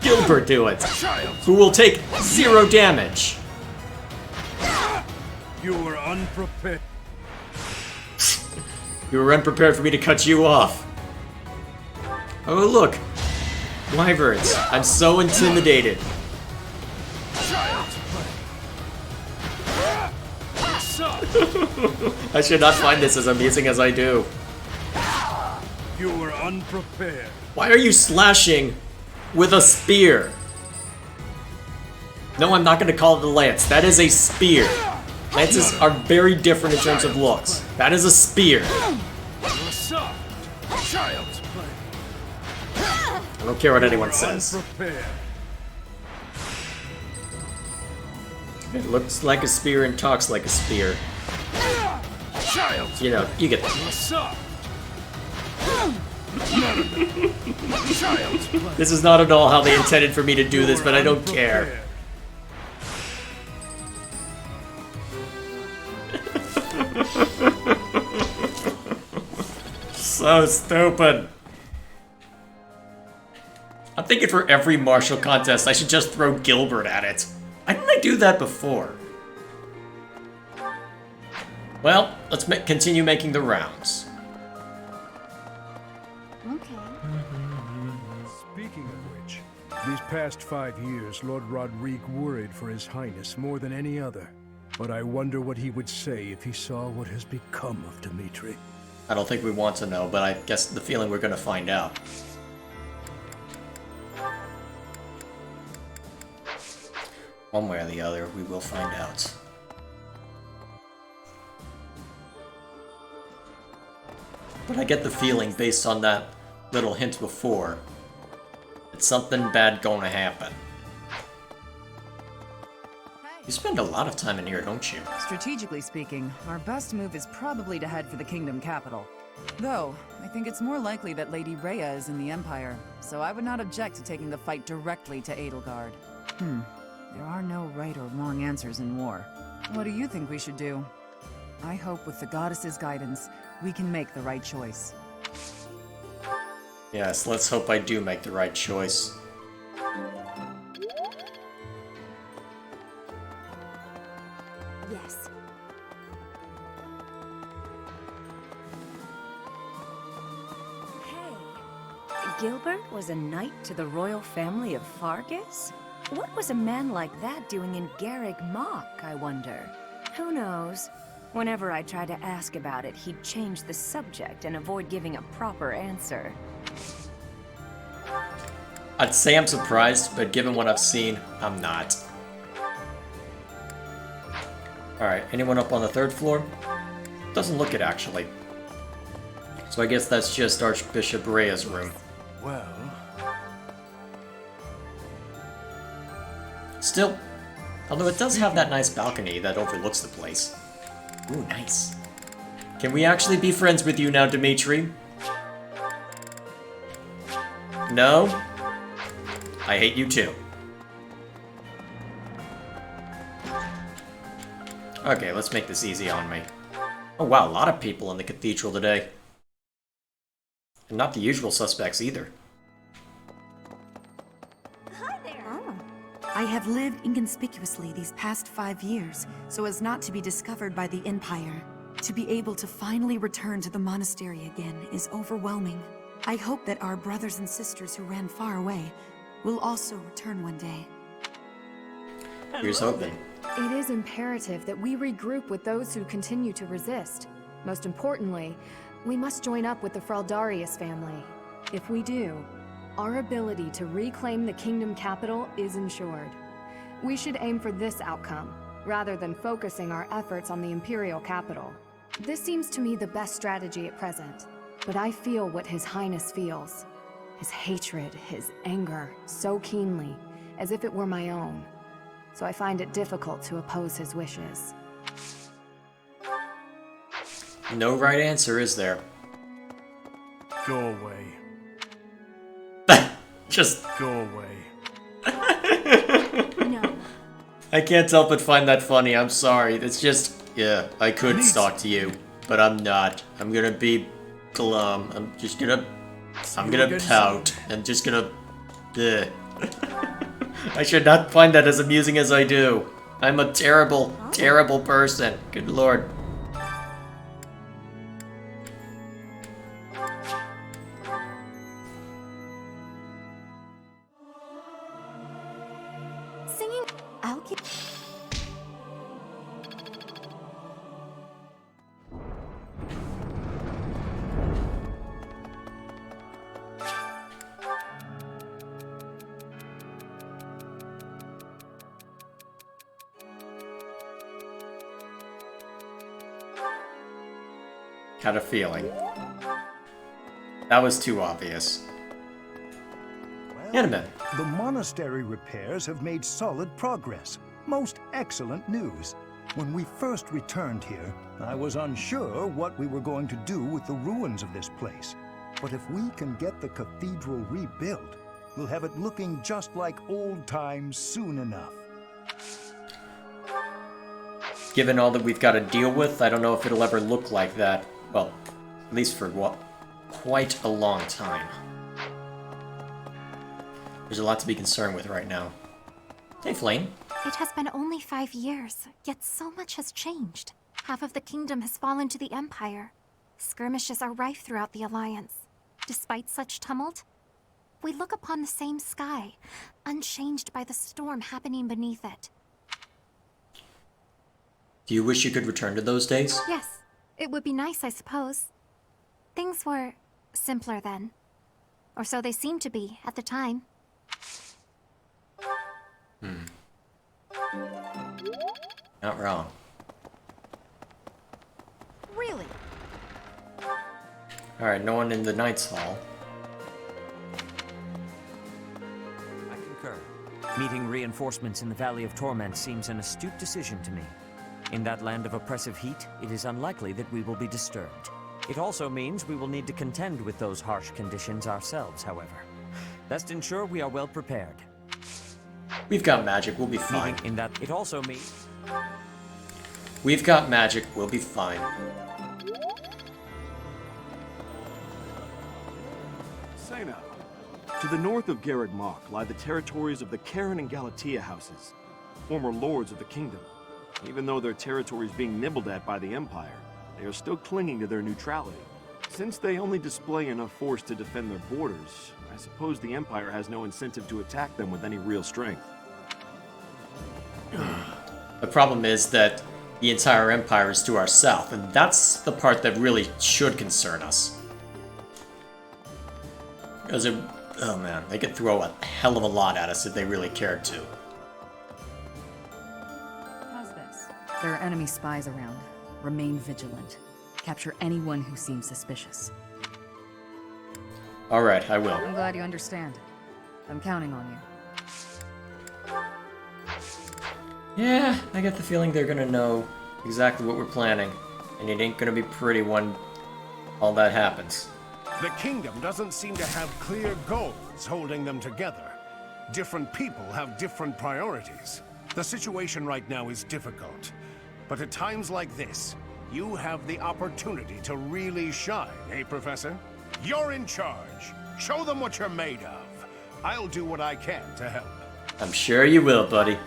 Gilbert do it, who will take 0 damage? You were unprepared. You were unprepared for me to cut you off. Oh look, Wyverns. I'm so intimidated. I should not find this as amusing as I do. You were unprepared. Why are you slashing with a spear? No, I'm not going to call it a lance. That is a spear. Lances are very different in terms of looks. That is a spear. I don't care what anyone says. It looks like a spear and talks like a spear. You know, you get that. This is not at all how they intended for me to do this, but I don't care. So stupid. I'm thinking for every martial contest, I should just throw Gilbert at it. Why didn't I do that before? Well, let's continue making the rounds. Speaking of which, these past 5 years, Lord Rodrigue worried for His Highness more than any other. But I wonder what he would say if he saw what has become of Dimitri. I don't think we want to know, but I guess the feeling we're gonna find out. One way or the other, we will find out. But I get the feeling, based on that little hint before, that something bad gonna happen. You spend a lot of time in here, don't you? Strategically speaking, our best move is probably to head for the kingdom capital. Though, I think it's more likely that Lady Rhea is in the Empire, so I would not object to taking the fight directly to Edelgard. There are no right or wrong answers in war. What do you think we should do? I hope with the goddess's guidance, we can make the right choice. Yes, let's hope I do make the right choice. Yes. Hey, Gilbert was a knight to the royal family of Fargus? What was a man like that doing in Garreg Mach, I wonder? Who knows? Whenever I tried to ask about it, he'd change the subject and avoid giving a proper answer. I'd say I'm surprised, but given what I've seen, I'm not. Alright, anyone up on the 3rd floor? Doesn't look it, actually. So I guess that's just Archbishop Rhea's room. Well... Still, although it does have that nice balcony that overlooks the place. Ooh, nice. Can we actually be friends with you now, Dimitri? No? I hate you too. Okay, let's make this easy on me. Oh wow, a lot of people in the cathedral today. And not the usual suspects either. I have lived inconspicuously these past 5 years, so as not to be discovered by the Empire. To be able to finally return to the monastery again is overwhelming. I hope that our brothers and sisters who ran far away will also return one day. Here's hoping. It is imperative that we regroup with those who continue to resist. Most importantly, we must join up with the Fraldarius family. If we do, our ability to reclaim the kingdom capital is ensured. We should aim for this outcome, rather than focusing our efforts on the imperial capital. This seems to me the best strategy at present, but I feel what His Highness feels. His hatred, his anger, so keenly, as if it were my own. So I find it difficult to oppose his wishes. No right answer, is there? Go away. Just go away. No. I can't help but find that funny, I'm sorry. It's just, yeah, I could talk to you, but I'm not. I'm gonna be glum. I'm gonna pout. I'm just gonna... I should not find that as amusing as I do. I'm a terrible, terrible person. Good lord. Singing... I'll keep... Had a feeling. That was too obvious. Well, the monastery repairs have made solid progress. Most excellent news. When we first returned here, I was unsure what we were going to do with the ruins of this place. But if we can get the cathedral rebuilt, we'll have it looking just like old times soon enough. Given all that we've got to deal with, I don't know if it'll ever look like that. Well, at least for what? quite a long time. There's a lot to be concerned with right now. Hey, Flame. It has been only 5 years, yet so much has changed. Half of the kingdom has fallen to the Empire. Skirmishes are rife throughout the Alliance. Despite such tumult, we look upon the same sky, unchanged by the storm happening beneath it. Do you wish you could return to those days? Yes, it would be nice, I suppose. Things were simpler then. Or so they seemed to be at the time. Not wrong. Really? Alright, no one in the Knights Hall. I concur. Meeting reinforcements in the Valley of Torment seems an astute decision to me. In that land of oppressive heat, it is unlikely that we will be disturbed. It also means we will need to contend with those harsh conditions ourselves, however. Best ensure we are well prepared. We've got magic, we'll be fine. In that, it also means... We've got magic, we'll be fine. Say now, to the north of Garreg Mach lie the territories of the Karen and Galatea houses, former lords of the kingdom. Even though their territory is being nibbled at by the Empire, they are still clinging to their neutrality. Since they only display enough force to defend their borders, I suppose the Empire has no incentive to attack them with any real strength. The problem is that the entire Empire is to our south, and that's the part that really should concern us. Because oh man, they could throw a hell of a lot at us if they really cared to. How's this? There are enemy spies around. Remain vigilant. Capture anyone who seems suspicious. Alright, I will. I'm glad you understand. I'm counting on you. Yeah, I get the feeling they're gonna know exactly what we're planning, and it ain't gonna be pretty when all that happens. The kingdom doesn't seem to have clear goals holding them together. Different people have different priorities. The situation right now is difficult, but at times like this, you have the opportunity to really shine, eh, Professor? You're in charge. Show them what you're made of. I'll do what I can to help. I'm sure you will, buddy.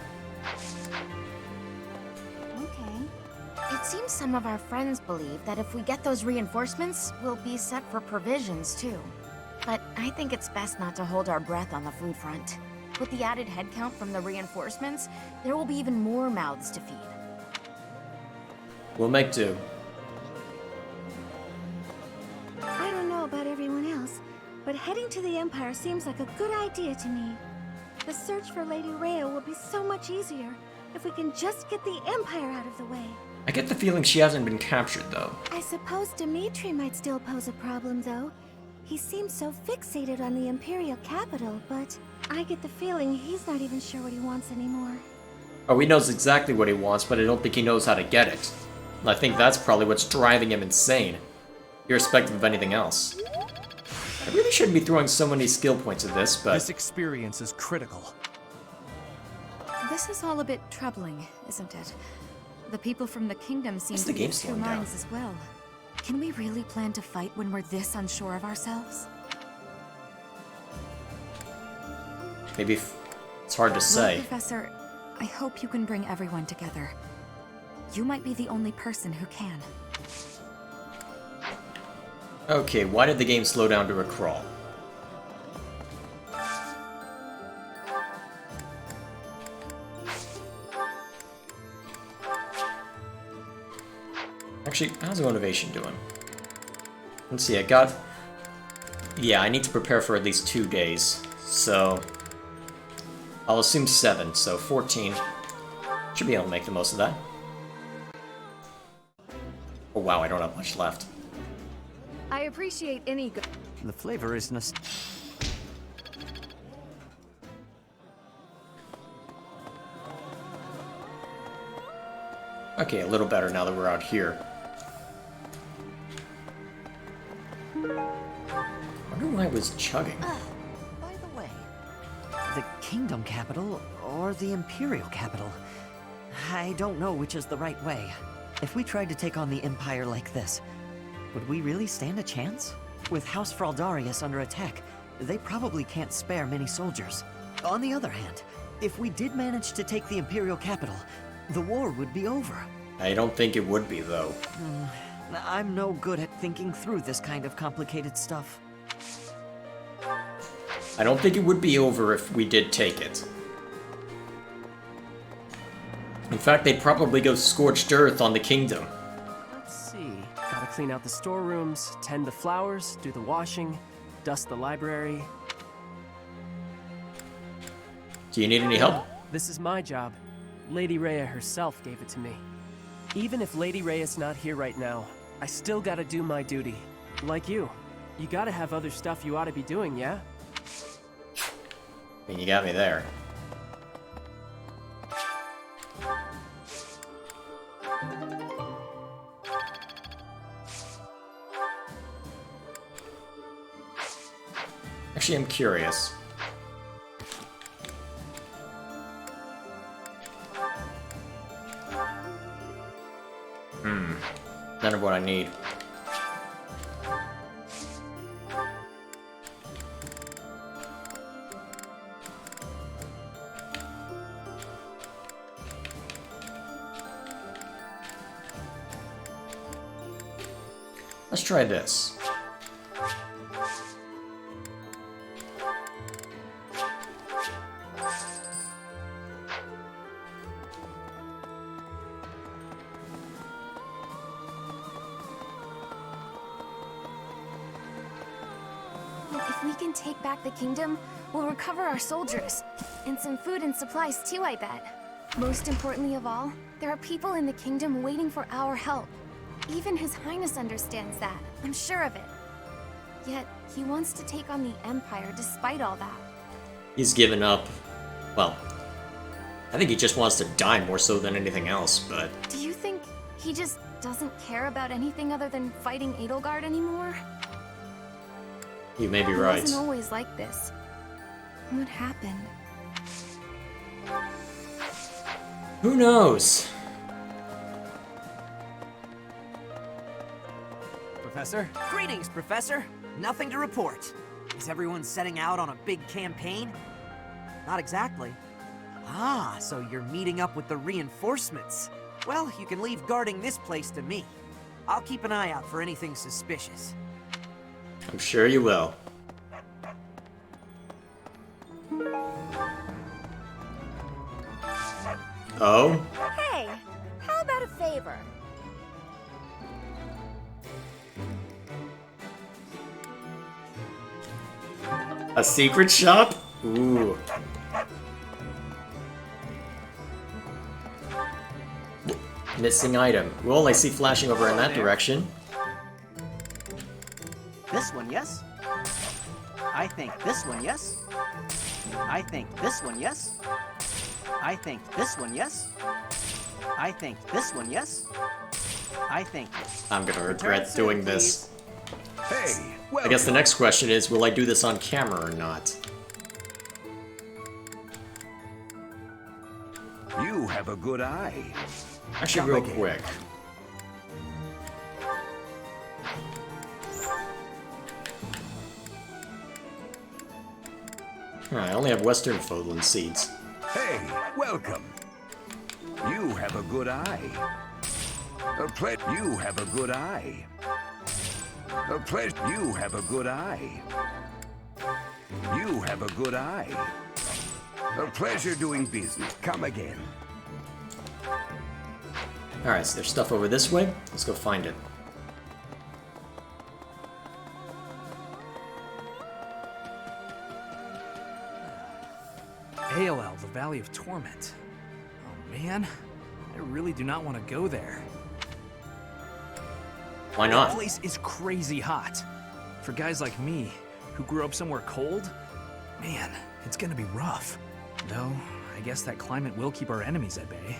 It seems some of our friends believe that if we get those reinforcements, we'll be set for provisions too. But I think it's best not to hold our breath on the food front. With the added headcount from the reinforcements, there will be even more mouths to feed. We'll make do. I don't know about everyone else, but heading to the Empire seems like a good idea to me. The search for Lady Rhea will be so much easier if we can just get the Empire out of the way. I get the feeling she hasn't been captured, though. I suppose Dimitri might still pose a problem, though. He seems so fixated on the Imperial capital, but I get the feeling he's not even sure what he wants anymore. Oh, he knows exactly what he wants, but I don't think he knows how to get it. And I think that's probably what's driving him insane, irrespective of anything else. I really shouldn't be throwing so many skill points at this, but... This experience is critical. This is all a bit troubling, isn't it? The people from the kingdom seem to be of two minds as well. Can we really plan to fight when we're this unsure of ourselves? Maybe it's hard to say. Well, Professor, I hope you can bring everyone together. You might be the only person who can. Okay, why did the game slow down to a crawl? Actually, how's the motivation doing? Let's see, I got... Yeah, I need to prepare for at least 2 days, so... I'll assume 7, so 14. Should be able to make the most of that. Oh wow, I don't have much left. I appreciate any good... The flavor is Okay, a little better now that we're out here. I wonder why I was chugging. By the way, the kingdom capital or the imperial capital? I don't know which is the right way. If we tried to take on the empire like this, would we really stand a chance? With House Fraldarius under attack, they probably can't spare many soldiers. On the other hand, if we did manage to take the Imperial capital, the war would be over. I don't think it would be, though. I'm no good at thinking through this kind of complicated stuff. I don't think it would be over if we did take it. In fact, they'd probably go scorched earth on the kingdom. Let's see. Gotta clean out the storerooms, tend the flowers, do the washing, dust the library. Do you need any help? This is my job. Lady Rhea herself gave it to me. Even if Lady Rhea's not here right now, I still gotta do my duty. Like you. You gotta have other stuff you ought to be doing, yeah? I mean, you got me there. Actually, I'm curious. None of what I need. Let's try this. If we can take back the kingdom, we'll recover our soldiers. And some food and supplies too, I bet. Most importantly of all, there are people in the kingdom waiting for our help. Even His Highness understands that, I'm sure of it. Yet, he wants to take on the Empire despite all that. He's given up. Well, I think he just wants to die more so than anything else, but... Do you think he just doesn't care about anything other than fighting Edelgard anymore? You may be He right. wasn't always like this. What happened? Who knows? Professor? Greetings, Professor. Nothing to report. Is everyone setting out on a big campaign? Not exactly. Ah, so you're meeting up with the reinforcements. Well, you can leave guarding this place to me. I'll keep an eye out for anything suspicious. I'm sure you will. Oh? Hey, how about a favor? A secret shop? Ooh. Missing item. Well, I see flashing over in that direction. This one, yes? I think this one, yes? I think this one, yes? I think this one, yes? I think this one, yes? I think... I'm gonna regret doing this. Hey, I guess the next question is, will I do this on camera or not? You have a good eye. Actually, real quick. I only have Western Fodland seeds. Hey, welcome. You have a good eye. You have a good eye. You have a good eye. You have a good eye. A pleasure doing business. Come again. Alright, so there's stuff over this way. Let's go find it. AOL, the Valley of Torment. Oh man, I really do not want to go there. Why not? That place is crazy hot. For guys like me, who grew up somewhere cold, man, it's gonna be rough. Though, I guess that climate will keep our enemies at bay.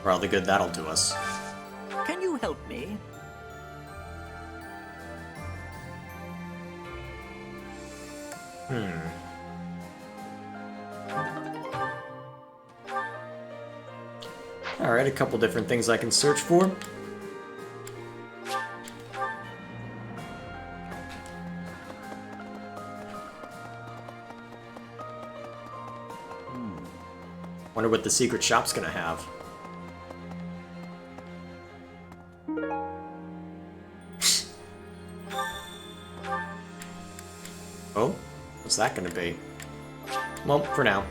For all the good that'll do us. Can you help me? Alright, a couple different things I can search for. Wonder what the secret shop's gonna have. Oh, what's that gonna be? Well, for now.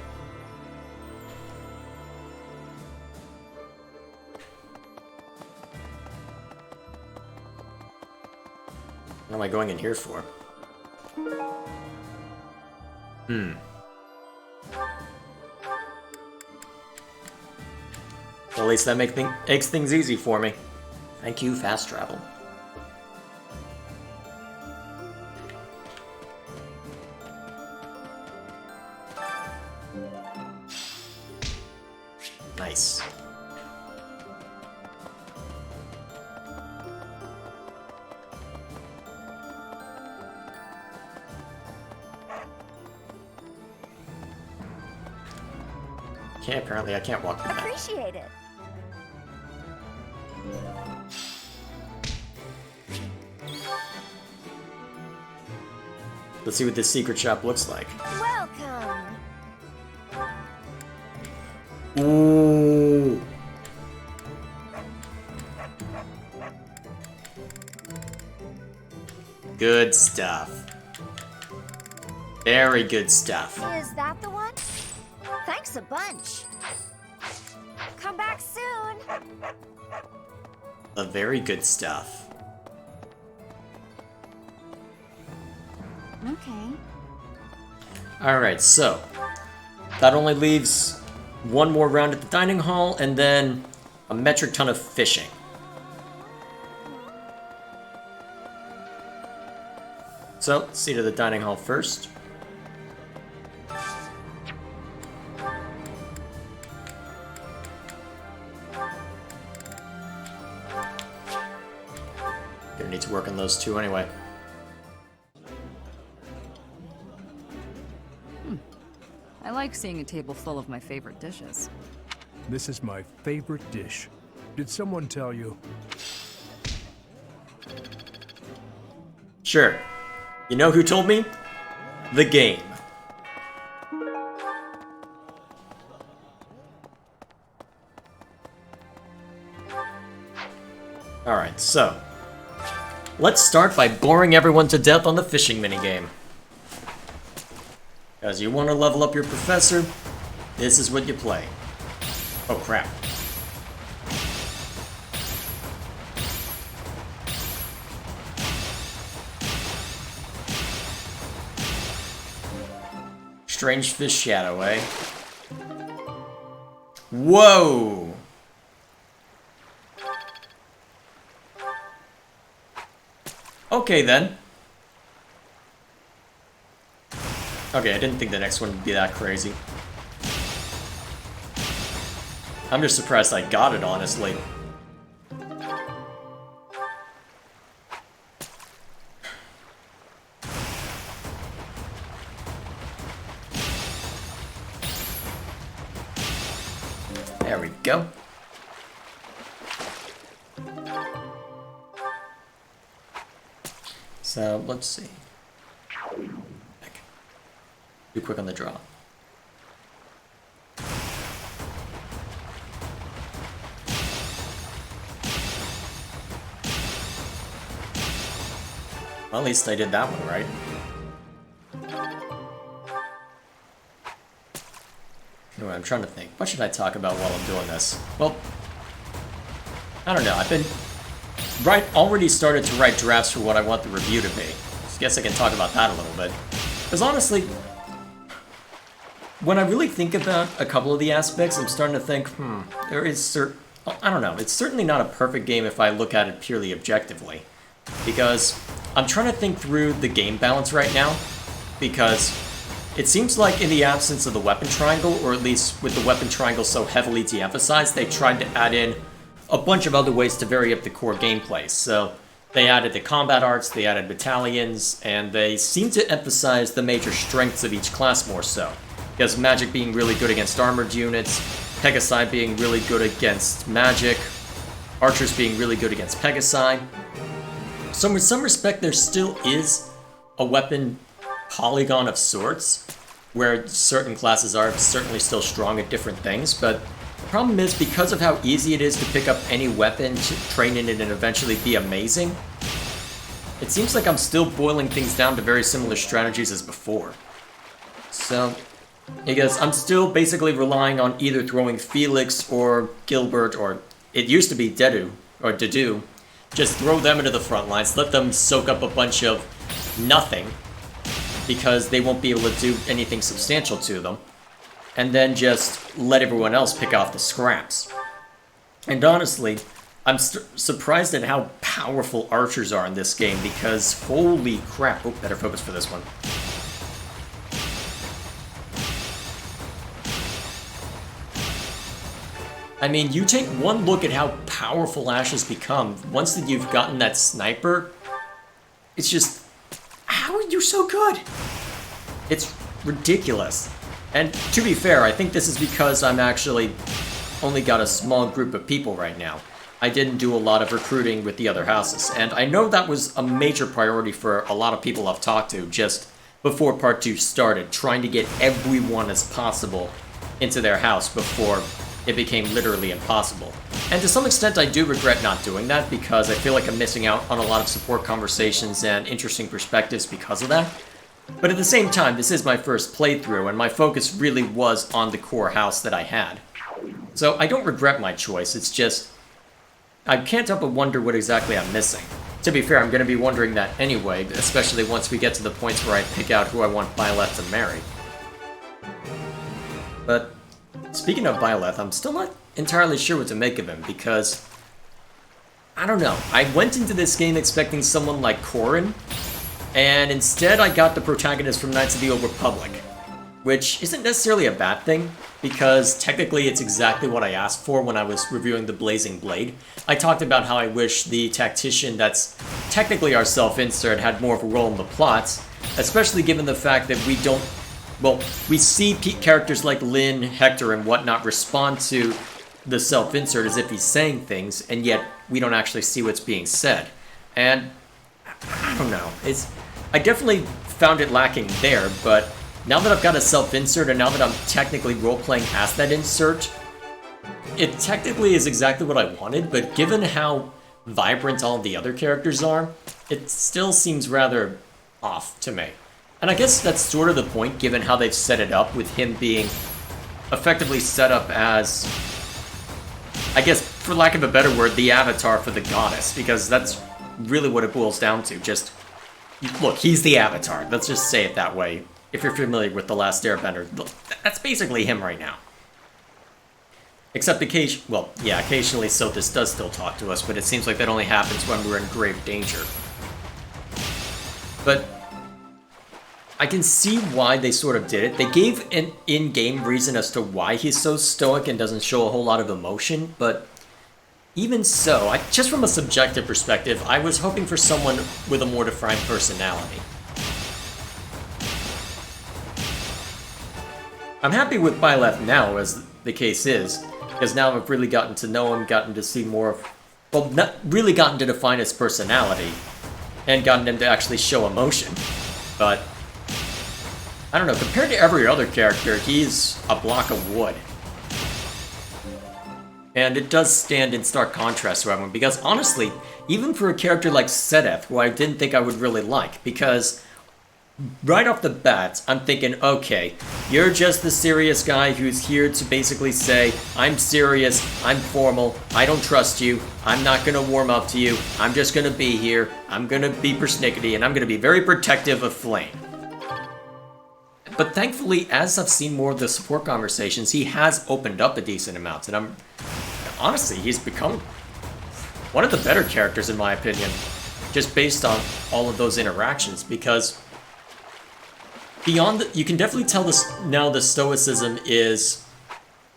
What am I going in here for? Well, at least that makes things easy for me. Thank you, fast travel. Nice. Okay, apparently I can't walk through that. Appreciate it. Let's see what this secret shop looks like. Welcome. Ooh. Good stuff. Very good stuff. Is that the one? Thanks a bunch. Come back soon. The very good stuff. Okay. Alright, so that only leaves one more round at the dining hall and then a metric ton of fishing. So, let's see to the dining hall first. Gonna need to work on those two anyway. I like seeing a table full of my favorite dishes. This is my favorite dish. Did someone tell you? Sure. You know who told me? The game. Alright, so let's start by boring everyone to death on the fishing minigame. As you want to level up your professor, this is what you play. Oh crap. Strange fish shadow, eh? Whoa! Okay then. Okay, I didn't think the next one would be that crazy. I'm just surprised I got it, honestly. There we go. So, let's see. Too quick on the draw. Well, at least I did that one right. Anyway, I'm trying to think. What should I talk about while I'm doing this? Well, I don't know. I've been already started to write drafts for what I want the review to be. So I guess I can talk about that a little bit. Because honestly, when I really think about a couple of the aspects, I'm starting to think, there is I don't know, it's certainly not a perfect game if I look at it purely objectively. Because I'm trying to think through the game balance right now, because it seems like in the absence of the weapon triangle, or at least with the weapon triangle so heavily de-emphasized, they tried to add in a bunch of other ways to vary up the core gameplay. So they added the combat arts, they added battalions, and they seem to emphasize the major strengths of each class more so. Because magic being really good against armored units, Pegasi being really good against magic, archers being really good against Pegasi. So in some respect there still is a weapon polygon of sorts, where certain classes are certainly still strong at different things, but the problem is because of how easy it is to pick up any weapon, to train in it, and eventually be amazing, it seems like I'm still boiling things down to very similar strategies as before. So, I guess I'm still basically relying on either throwing Felix or Gilbert, or it used to be Dedu, or Dedu. Just throw them into the front lines, let them soak up a bunch of nothing, because they won't be able to do anything substantial to them, and then just let everyone else pick off the scraps. And honestly, I'm surprised at how powerful archers are in this game, because holy crap. Oh, better focus for this one. I mean, you take one look at how powerful Ash has become. Once that you've gotten that sniper, it's just, how are you so good? It's ridiculous. And to be fair, I think this is because I'm actually only got a small group of people right now. I didn't do a lot of recruiting with the other houses, and I know that was a major priority for a lot of people I've talked to just before Part 2 started, trying to get everyone as possible into their house before it became literally impossible. And to some extent I do regret not doing that, because I feel like I'm missing out on a lot of support conversations and interesting perspectives because of that. But at the same time, this is my first playthrough, and my focus really was on the core house that I had. So I don't regret my choice, it's just, I can't help but wonder what exactly I'm missing. To be fair, I'm going to be wondering that anyway, especially once we get to the points where I pick out who I want Byleth to marry. But speaking of Byleth, I'm still not entirely sure what to make of him, because I don't know. I went into this game expecting someone like Corrin, and instead I got the protagonist from Knights of the Old Republic, which isn't necessarily a bad thing, because technically it's exactly what I asked for when I was reviewing the Blazing Blade. I talked about how I wish the tactician that's technically our self-insert had more of a role in the plots, especially given the fact that we don't, well, we see characters like Lyn, Hector, and whatnot respond to the self-insert as if he's saying things, and yet we don't actually see what's being said. And I don't know, I definitely found it lacking there, but now that I've got a self-insert, and now that I'm technically role-playing as that insert, it technically is exactly what I wanted, but given how vibrant all of the other characters are, it still seems rather off to me. And I guess that's sort of the point, given how they've set it up, with him being effectively set up as, I guess, for lack of a better word, the avatar for the goddess, because that's really what it boils down to. Just, look, he's the avatar. Let's just say it that way. If you're familiar with The Last Airbender, that's basically him right now. Except occasionally Sothis does still talk to us, but it seems like that only happens when we're in grave danger. But I can see why they sort of did it. They gave an in-game reason as to why he's so stoic and doesn't show a whole lot of emotion, but even so, just from a subjective perspective, I was hoping for someone with a more defined personality. I'm happy with Byleth now, as the case is, because now I've really gotten to know him, gotten to see more of, well, not really gotten to define his personality, and gotten him to actually show emotion. But I don't know, compared to every other character, he's a block of wood. And it does stand in stark contrast to everyone, because honestly, even for a character like Sedeth, who I didn't think I would really like, because right off the bat, I'm thinking, okay, you're just the serious guy who's here to basically say, I'm serious, I'm formal, I don't trust you, I'm not gonna warm up to you, I'm just gonna be here, I'm gonna be persnickety, and I'm gonna be very protective of Flame. But thankfully, as I've seen more of the support conversations, he has opened up a decent amount, and honestly, he's become one of the better characters in my opinion, just based on all of those interactions, because beyond you can definitely tell this now the stoicism is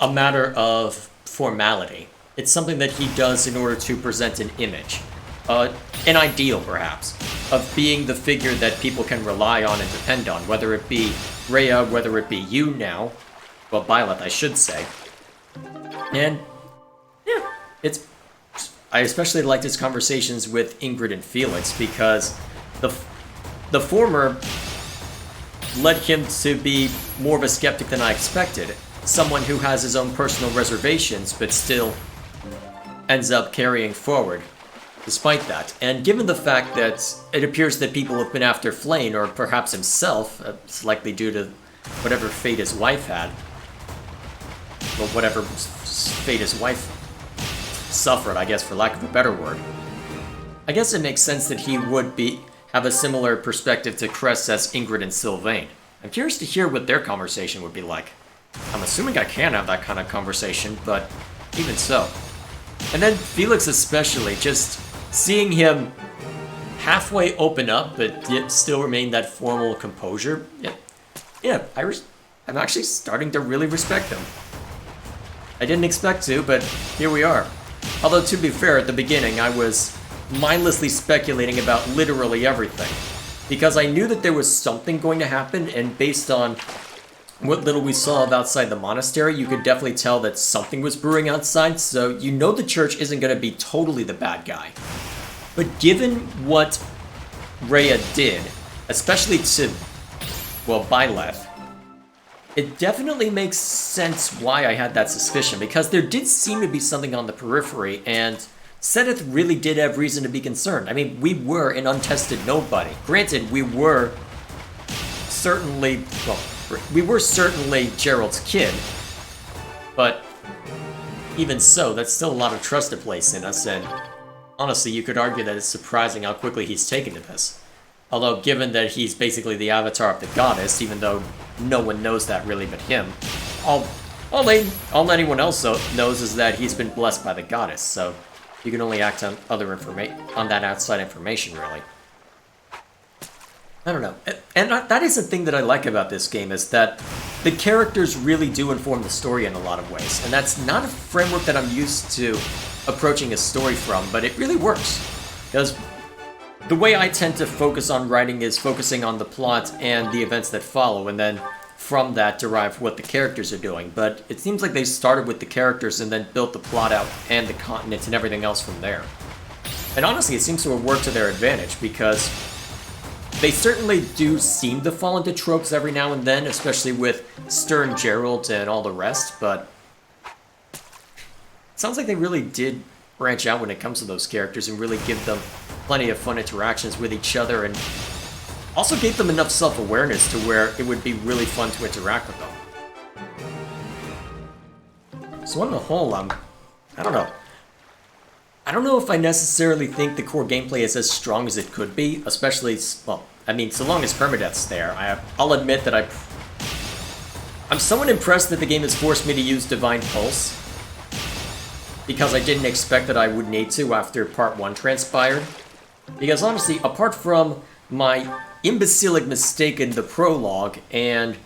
a matter of formality. It's something that he does in order to present an image, an ideal perhaps, of being the figure that people can rely on and depend on, whether it be Rhea, whether it be you now, well, Byleth, I should say. And yeah, I especially liked his conversations with Ingrid and Felix, because the former led him to be more of a skeptic than I expected. Someone who has his own personal reservations, but still ends up carrying forward despite that. And given the fact that it appears that people have been after Flane, or perhaps himself, it's likely due to whatever fate his wife had, or whatever fate his wife suffered, I guess, for lack of a better word, I guess it makes sense that he would have a similar perspective to Cress as Ingrid and Sylvain. I'm curious to hear what their conversation would be like. I'm assuming I can have that kind of conversation, but even so. And then Felix especially, just seeing him halfway open up, but yet still remain that formal composure. I'm actually starting to really respect him. I didn't expect to, but here we are. Although, to be fair, at the beginning, I was mindlessly speculating about literally everything. Because I knew that there was something going to happen, and based on what little we saw of outside the monastery, you could definitely tell that something was brewing outside, so you know the church isn't going to be totally the bad guy. But given what Rhea did, especially to, well, Byleth, it definitely makes sense why I had that suspicion, because there did seem to be something on the periphery, and Sedith really did have reason to be concerned. I mean, we were an untested nobody. Granted, we were certainly Gerald's kid, but even so, that's still a lot of trust to place in us, and honestly, you could argue that it's surprising how quickly he's taken to this. Although, given that he's basically the avatar of the goddess, even though no one knows that really but him, all anyone else knows is that he's been blessed by the goddess, so you can only act on that outside information, really. I don't know. And that is the thing that I like about this game, is that the characters really do inform the story in a lot of ways. And that's not a framework that I'm used to approaching a story from, but it really works. Because the way I tend to focus on writing is focusing on the plot and the events that follow, and then from that derive what the characters are doing. But it seems like they started with the characters and then built the plot out and the continents and everything else from there. And honestly, it seems to have worked to their advantage, because they certainly do seem to fall into tropes every now and then, especially with Stern Gerald and all the rest, but it sounds like they really did branch out when it comes to those characters and really give them plenty of fun interactions with each other, and also gave them enough self-awareness to where it would be really fun to interact with them. So on the whole, I don't know. I don't know if I necessarily think the core gameplay is as strong as it could be, especially, well, I mean, so long as permadeath's there. I'll admit that I'm somewhat impressed that the game has forced me to use Divine Pulse, because I didn't expect that I would need to after Part 1 transpired. Because honestly, apart from my imbecilic mistake in the prologue, and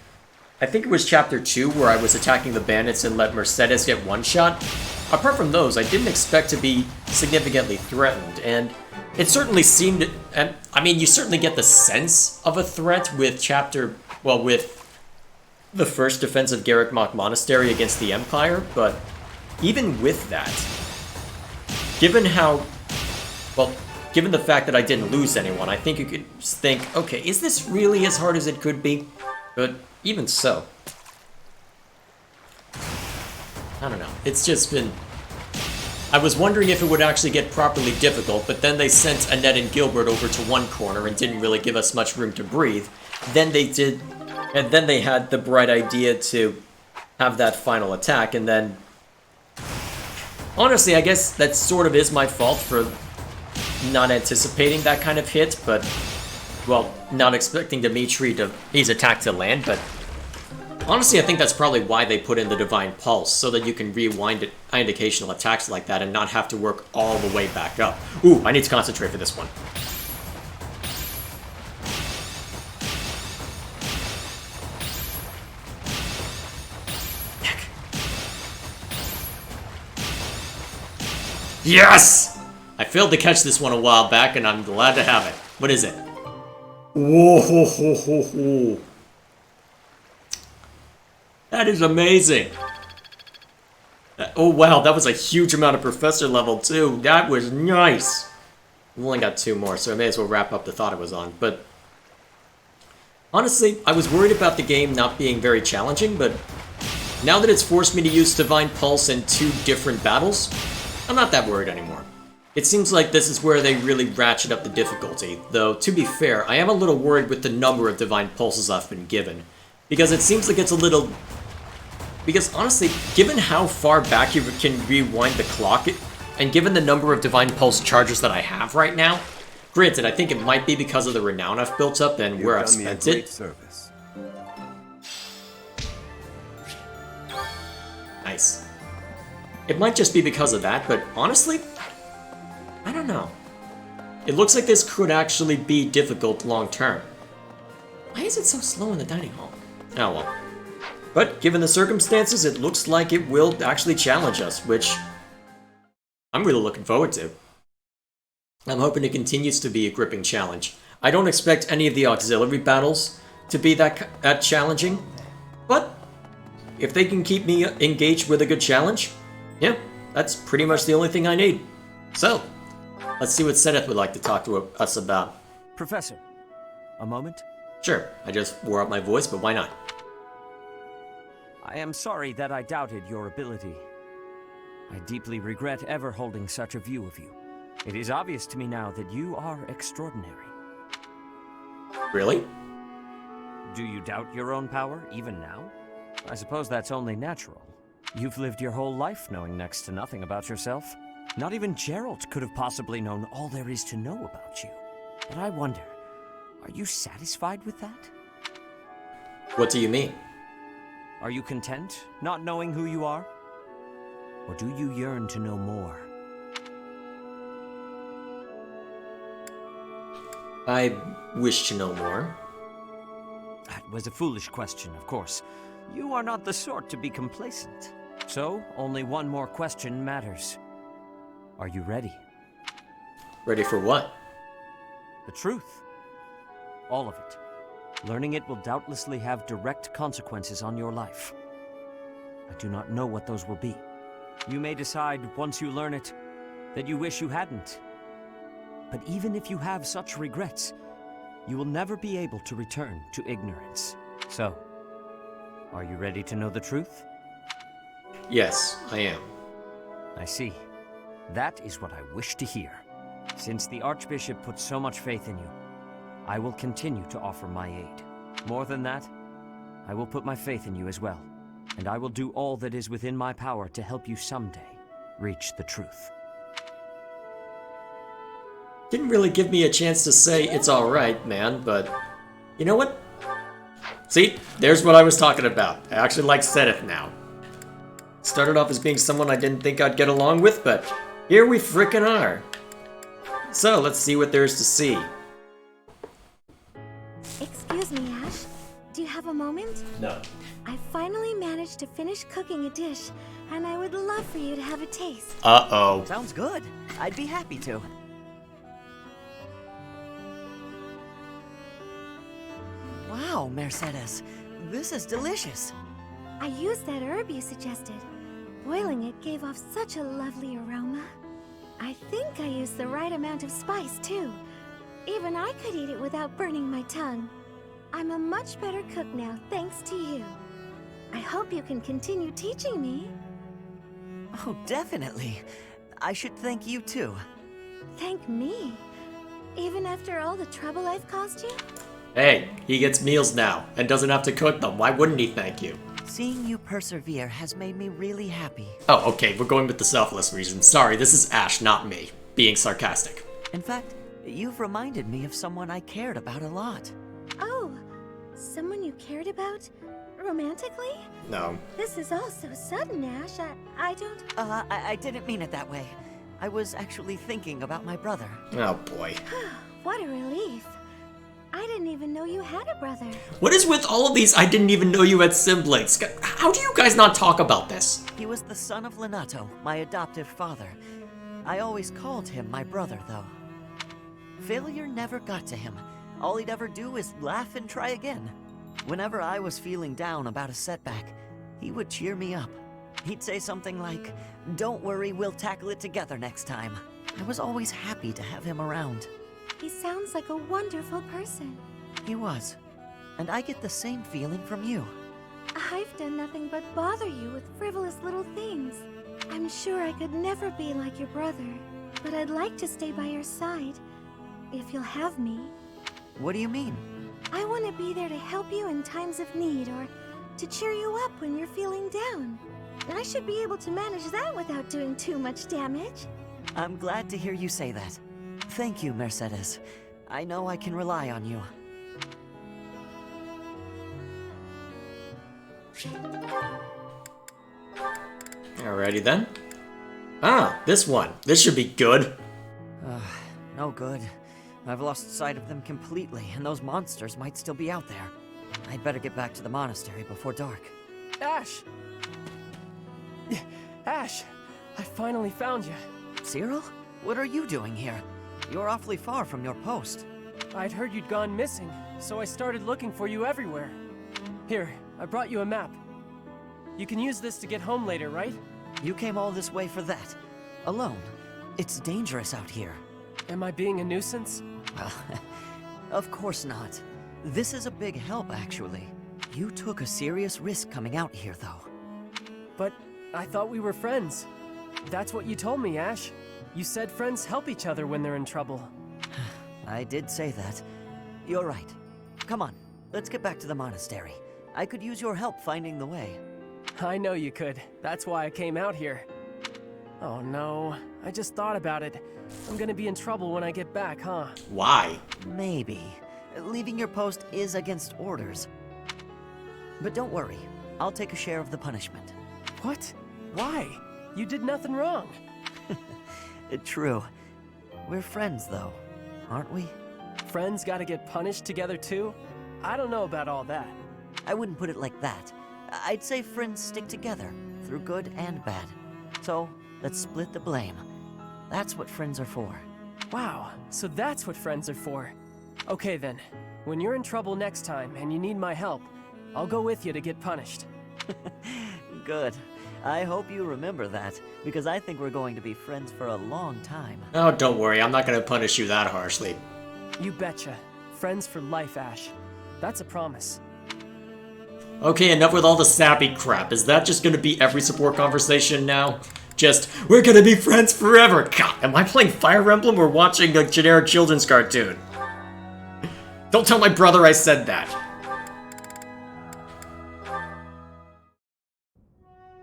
I think it was Chapter 2 where I was attacking the bandits and let Mercedes get one-shot, apart from those, I didn't expect to be significantly threatened, and it certainly seemed, and I mean, you certainly get the sense of a threat with with the first defense of Garrick Mach Monastery against the Empire, but even with that, given the fact that I didn't lose anyone, I think you could think, okay, is this really as hard as it could be? But even so, I don't know. It's just been... I was wondering if it would actually get properly difficult, but then they sent Annette and Gilbert over to one corner and didn't really give us much room to breathe. Then they did... And then they had the bright idea to have that final attack, and then... Honestly, I guess that sort of is my fault for not anticipating that kind of hit, but... Well, not expecting his attack to land, but... Honestly, I think that's probably why they put in the Divine Pulse, so that you can rewind occasional attacks like that and not have to work all the way back up. Ooh, I need to concentrate for this one. Heck. Yes! I failed to catch this one a while back, and I'm glad to have it. What is it? Whoa, ho, ho, ho, ho. That is amazing. Oh wow, that was a huge amount of professor level too. That was nice. We've only got 2 more, so I may as well wrap up the thought it was on. But Honestly, I was worried about the game not being very challenging, but now that it's forced me to use Divine Pulse in 2 different battles, I'm not that worried anymore. It seems like this is where they really ratchet up the difficulty, though to be fair, I am a little worried with the number of Divine Pulses I've been given, because it seems like it's a little... Because honestly, given how far back you can rewind the clock, and given the number of Divine Pulse charges that I have right now, granted, I think it might be because of the renown I've built up and where I've spent it. Service. Nice. It might just be because of that, but honestly, I don't know. It looks like this could actually be difficult long term. Why is it so slow in the dining hall? Oh well. But given the circumstances, it looks like it will actually challenge us, which I'm really looking forward to. I'm hoping it continues to be a gripping challenge. I don't expect any of the auxiliary battles to be that challenging, but if they can keep me engaged with a good challenge, yeah, that's pretty much the only thing I need. So, let's see what Seneth would like to talk to us about. Professor, a moment? Sure, I just wore up my voice, but why not? I am sorry that I doubted your ability. I deeply regret ever holding such a view of you. It is obvious to me now that you are extraordinary. Really? Do you doubt your own power, even now? I suppose that's only natural. You've lived your whole life knowing next to nothing about yourself. Not even Geralt could have possibly known all there is to know about you. But I wonder, are you satisfied with that? What do you mean? Are you content, not knowing who you are? Or do you yearn to know more? I wish to know more. That was a foolish question, of course. You are not the sort to be complacent. So, only one more question matters. Are you ready? Ready for what? The truth. All of it. Learning it will doubtlessly have direct consequences on your life. I do not know what those will be. You may decide, once you learn it, that you wish you hadn't. But even if you have such regrets, you will never be able to return to ignorance. So, are you ready to know the truth? Yes, I am. I see. That is what I wish to hear. Since the Archbishop put so much faith in you, I will continue to offer my aid. More than that, I will put my faith in you as well, and I will do all that is within my power to help you someday reach the truth. Didn't really give me a chance to say it's alright, man, but you know what? See, there's what I was talking about. I actually like Seneth now. Started off as being someone I didn't think I'd get along with, but here we frickin' are. So, let's see what there is to see. Excuse me, Ash. Do you have a moment? No. I finally managed to finish cooking a dish, and I would love for you to have a taste. Uh-oh. Sounds good. I'd be happy to. Wow, Mercedes. This is delicious. I used that herb you suggested. Boiling it gave off such a lovely aroma. I think I used the right amount of spice, too. Even I could eat it without burning my tongue. I'm a much better cook now, thanks to you. I hope you can continue teaching me. Oh, definitely. I should thank you, too. Thank me? Even after all the trouble I've caused you? Hey, he gets meals now, and doesn't have to cook them. Why wouldn't he thank you? Seeing you persevere has made me really happy. Oh, okay, we're going with the selfless reason. Sorry, this is Ash, not me. Being sarcastic. In fact, you've reminded me of someone I cared about a lot. Oh, someone you cared about? Romantically? No. This is all so sudden, Ash. I don't... I didn't mean it that way. I was actually thinking about my brother. Oh, boy. What a relief. I didn't even know you had a brother. What is with all of these I didn't even know you had siblings? How do you guys not talk about this? He was the son of Lenato, my adoptive father. I always called him my brother, though. Failure never got to him. All he'd ever do is laugh and try again. Whenever I was feeling down about a setback, he would cheer me up. He'd say something like, "Don't worry, we'll tackle it together next time." I was always happy to have him around. He sounds like a wonderful person. He was. And I get the same feeling from you. I've done nothing but bother you with frivolous little things. I'm sure I could never be like your brother, but I'd like to stay by your side, if you'll have me. What do you mean? I want to be there to help you in times of need, or to cheer you up when you're feeling down. I should be able to manage that without doing too much damage. I'm glad to hear you say that. Thank you, Mercedes. I know I can rely on you. Alrighty then. Ah, this one. This should be good. No good. I've lost sight of them completely, and those monsters might still be out there. I'd better get back to the monastery before dark. Ash! Ash! I finally found you. Cyril? What are you doing here? You're awfully far from your post. I'd heard you'd gone missing, so I started looking for you everywhere. Here, I brought you a map. You can use this to get home later, right? You came all this way for that? Alone? It's dangerous out here. Am I being a nuisance? Well, of course not. This is a big help, actually. You took a serious risk coming out here, though. But I thought we were friends. That's what you told me, Ash. You said friends help each other when they're in trouble. I did say that. You're right. Come on, let's get back to the monastery. I could use your help finding the way. I know you could. That's why I came out here. Oh no, I just thought about it. I'm gonna be in trouble when I get back, huh? Why? Maybe. Leaving your post is against orders. But don't worry, I'll take a share of the punishment. What? Why? You did nothing wrong. True. We're friends, though, aren't we? Friends gotta get punished together, too? I don't know about all that. I wouldn't put it like that. I'd say friends stick together, through good and bad. So, let's split the blame. That's what friends are for. Wow, so that's what friends are for. Okay then, when you're in trouble next time and you need my help, I'll go with you to get punished. Good. I hope you remember that, because I think we're going to be friends for a long time. Oh, don't worry, I'm not gonna punish you that harshly. You betcha. Friends for life, Ash. That's a promise. Okay, enough with all the sappy crap. Is that just gonna be every support conversation now? Just, we're gonna be friends forever! God, am I playing Fire Emblem or watching a generic children's cartoon? Don't tell my brother I said that!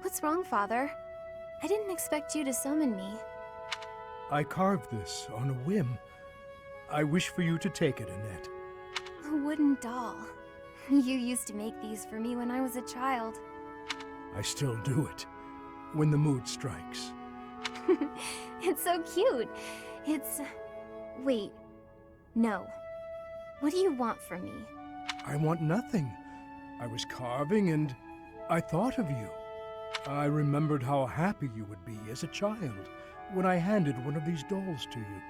What's wrong, Father? I didn't expect you to summon me. I carved this on a whim. I wish for you to take it, Annette. A wooden doll. You used to make these for me when I was a child. I still do it, when the mood strikes. It's so cute. It's... Wait. No. What do you want from me? I want nothing. I was carving and I thought of you. I remembered how happy you would be as a child when I handed one of these dolls to you.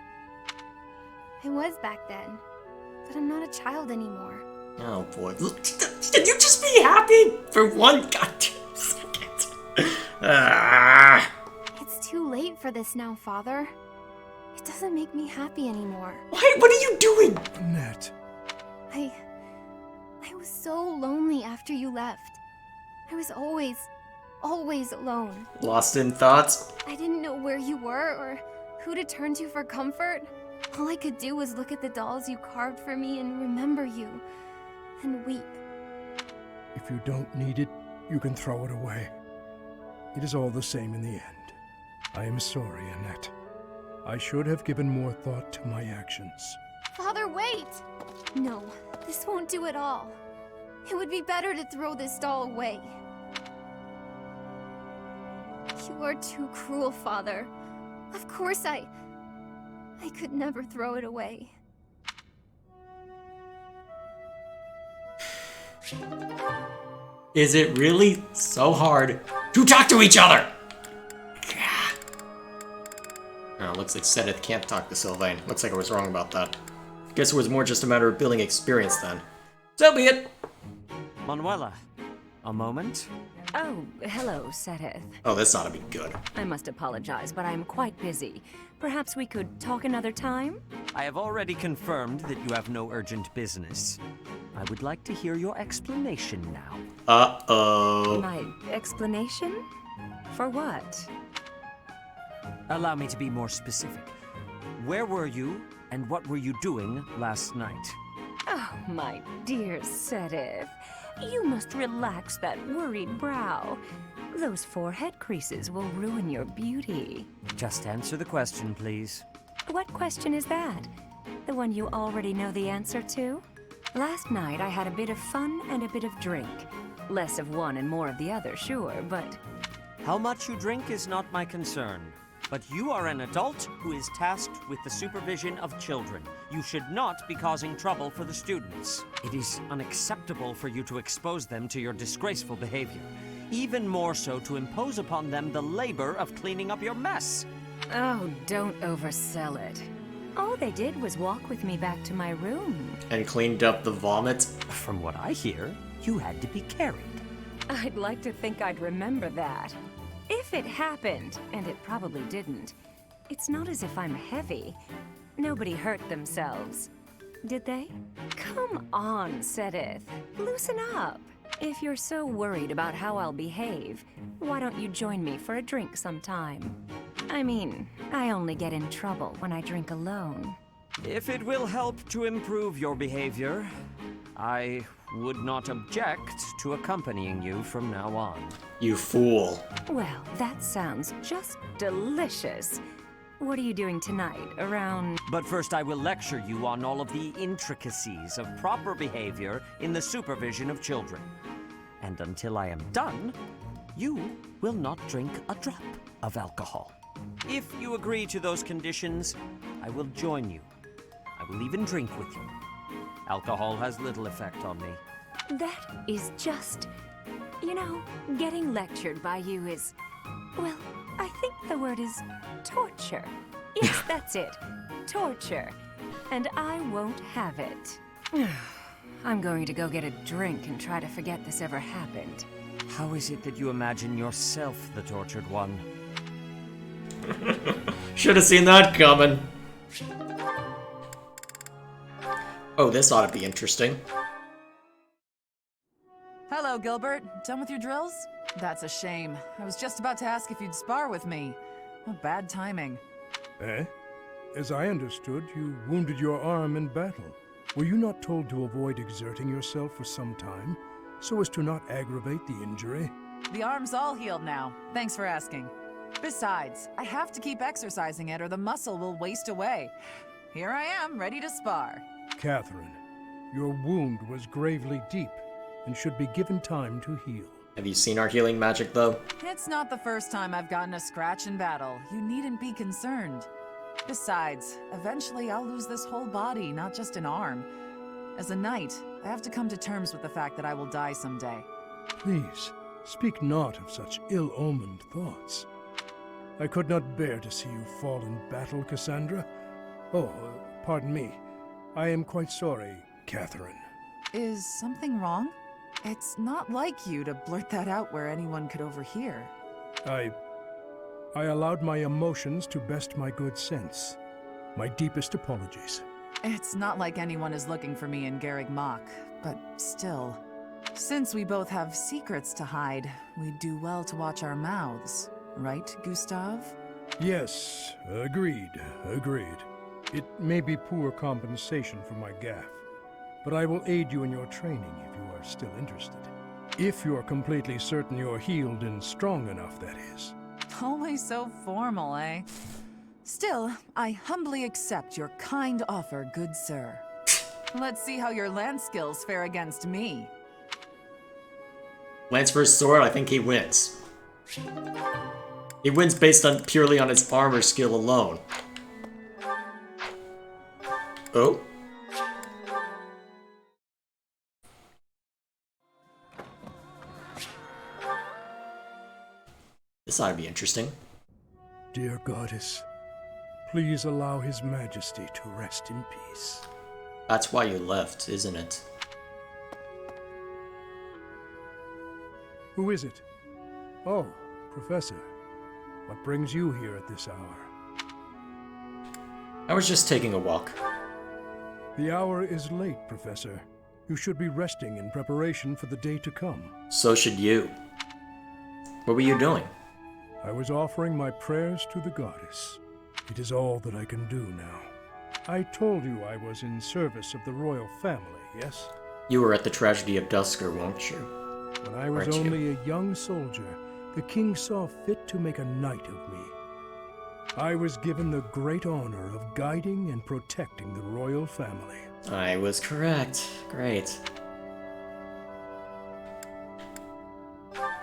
I was back then, but I'm not a child anymore. Oh boy. Can you just be happy for one goddamn second? It's too late for this now, Father. It doesn't make me happy anymore. Why? What are you doing? Annette. I was so lonely after you left. I was always alone. Lost in thoughts? I didn't know where you were or who to turn to for comfort. All I could do was look at the dolls you carved for me and remember you, and weep. If you don't need it, you can throw it away. It is all the same in the end. I am sorry, Annette. I should have given more thought to my actions. Father, wait! No, this won't do at all. It would be better to throw this doll away. You are too cruel, Father. Of course I could never throw it away. Is it really so hard to talk to each other? Oh, looks like Sedith can't talk to Sylvain. Looks like I was wrong about that. Guess it was more just a matter of building experience then. So be it! Manuela, a moment? Oh, hello, Sedith. Oh, this ought to be good. I must apologize, but I'm quite busy. Perhaps we could talk another time? I have already confirmed that you have no urgent business. I would like to hear your explanation now. Uh-oh. My explanation? For what? Allow me to be more specific. Where were you, and what were you doing last night? Oh, my dear Sedith. You must relax that worried brow. Those forehead creases will ruin your beauty. Just answer the question, please. What question is that? The one you already know the answer to? Last night I had a bit of fun and a bit of drink. Less of one and more of the other, sure, but... How much you drink is not my concern. But you are an adult who is tasked with the supervision of children. You should not be causing trouble for the students. It is unacceptable for you to expose them to your disgraceful behavior. Even more so to impose upon them the labor of cleaning up your mess. Oh, don't oversell it. All they did was walk with me back to my room. And cleaned up the vomit? From what I hear, you had to be carried. I'd like to think I'd remember that. If it happened, and it probably didn't, it's not as if I'm heavy. Nobody hurt themselves. Did they? Come on, Sedith. Loosen up. If you're so worried about how I'll behave, why don't you join me for a drink sometime? I mean, I only get in trouble when I drink alone. If it will help to improve your behavior, I would not object to accompanying you from now on. You fool. Well, that sounds just delicious. What are you doing tonight, around... But first I will lecture you on all of the intricacies of proper behavior in the supervision of children. And until I am done, you will not drink a drop of alcohol. If you agree to those conditions, I will join you. I will even drink with you. Alcohol has little effect on me. That is just... You know, getting lectured by you is... Well, I think the word is torture. Yes, that's it. Torture. And I won't have it. I'm going to go get a drink and try to forget this ever happened. How is it that you imagine yourself the tortured one? Should have seen that coming. Oh, this ought to be interesting. Hello, Gilbert. Done with your drills? That's a shame. I was just about to ask if you'd spar with me. What bad timing. Eh? As I understood, you wounded your arm in battle. Were you not told to avoid exerting yourself for some time, so as to not aggravate the injury? The arm's all healed now. Thanks for asking. Besides, I have to keep exercising it or the muscle will waste away. Here I am, ready to spar. Catherine, your wound was gravely deep and should be given time to heal. Have you seen our healing magic, though? It's not the first time I've gotten a scratch in battle. You needn't be concerned. Besides, eventually I'll lose this whole body, not just an arm. As a knight, I have to come to terms with the fact that I will die someday. Please, speak not of such ill-omened thoughts. I could not bear to see you fall in battle, Cassandra. Oh, pardon me. I am quite sorry, Catherine. Is something wrong? It's not like you to blurt that out where anyone could overhear. I allowed my emotions to best my good sense. My deepest apologies. It's not like anyone is looking for me in Garreg Mach, but still. Since we both have secrets to hide, we'd do well to watch our mouths. Right, Gustav? Yes, agreed. It may be poor compensation for my gaffe, but I will aid you in your training if you are still interested. If you're completely certain you're healed and strong enough, that is. Always so formal, eh? Still, I humbly accept your kind offer, good sir. Let's see how your lance skills fare against me. Lance versus sword, I think he wins. He wins based on purely on his armor skill alone. Oh. This ought to be interesting. Dear goddess, please allow His Majesty to rest in peace. That's why you left, isn't it? Who is it? Oh, Professor. What brings you here at this hour? I was just taking a walk. The hour is late, Professor. You should be resting in preparation for the day to come. So should you. What were you doing? I was offering my prayers to the goddess. It is all that I can do now. I told you I was in service of the royal family, yes? You were at the tragedy of Dusker, weren't you? When I was only a young soldier, the king saw fit to make a knight of me. I was given the great honor of guiding and protecting the royal family. I was correct. Great.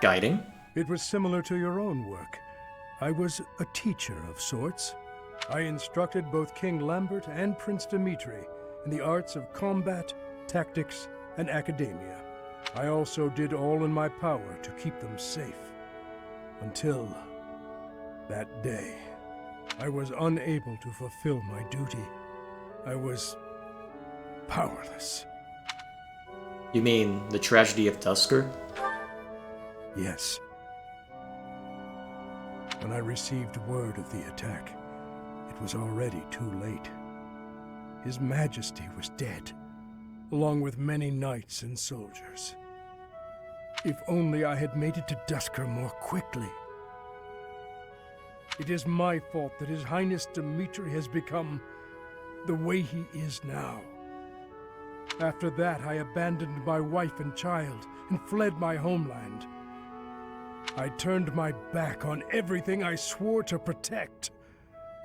Guiding? It was similar to your own work. I was a teacher of sorts. I instructed both King Lambert and Prince Dimitri in the arts of combat, tactics, and academia. I also did all in my power to keep them safe. Until that day, I was unable to fulfill my duty. I was powerless. You mean the tragedy of Dusker? Yes. When I received word of the attack, it was already too late. His Majesty was dead, along with many knights and soldiers. If only I had made it to Dusker more quickly. It is my fault that His Highness Dimitri has become the way he is now. After that, I abandoned my wife and child and fled my homeland. I turned my back on everything I swore to protect.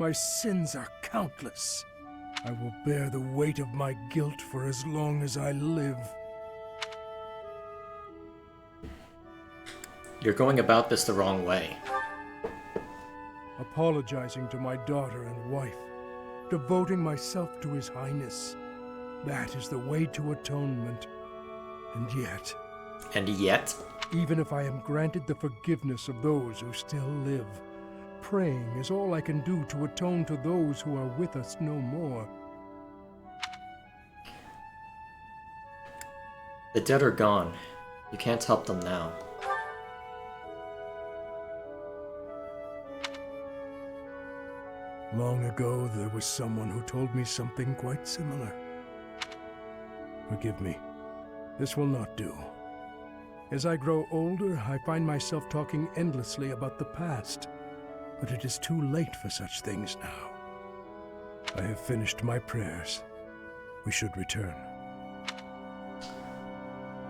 My sins are countless. I will bear the weight of my guilt for as long as I live. You're going about this the wrong way. Apologizing to my daughter and wife, devoting myself to His Highness. That is the way to atonement. And yet... And yet? Even if I am granted the forgiveness of those who still live, praying is all I can do to atone to those who are with us no more. The dead are gone. You can't help them now. Long ago, there was someone who told me something quite similar. Forgive me. This will not do. As I grow older, I find myself talking endlessly about the past. But it is too late for such things now. I have finished my prayers. We should return.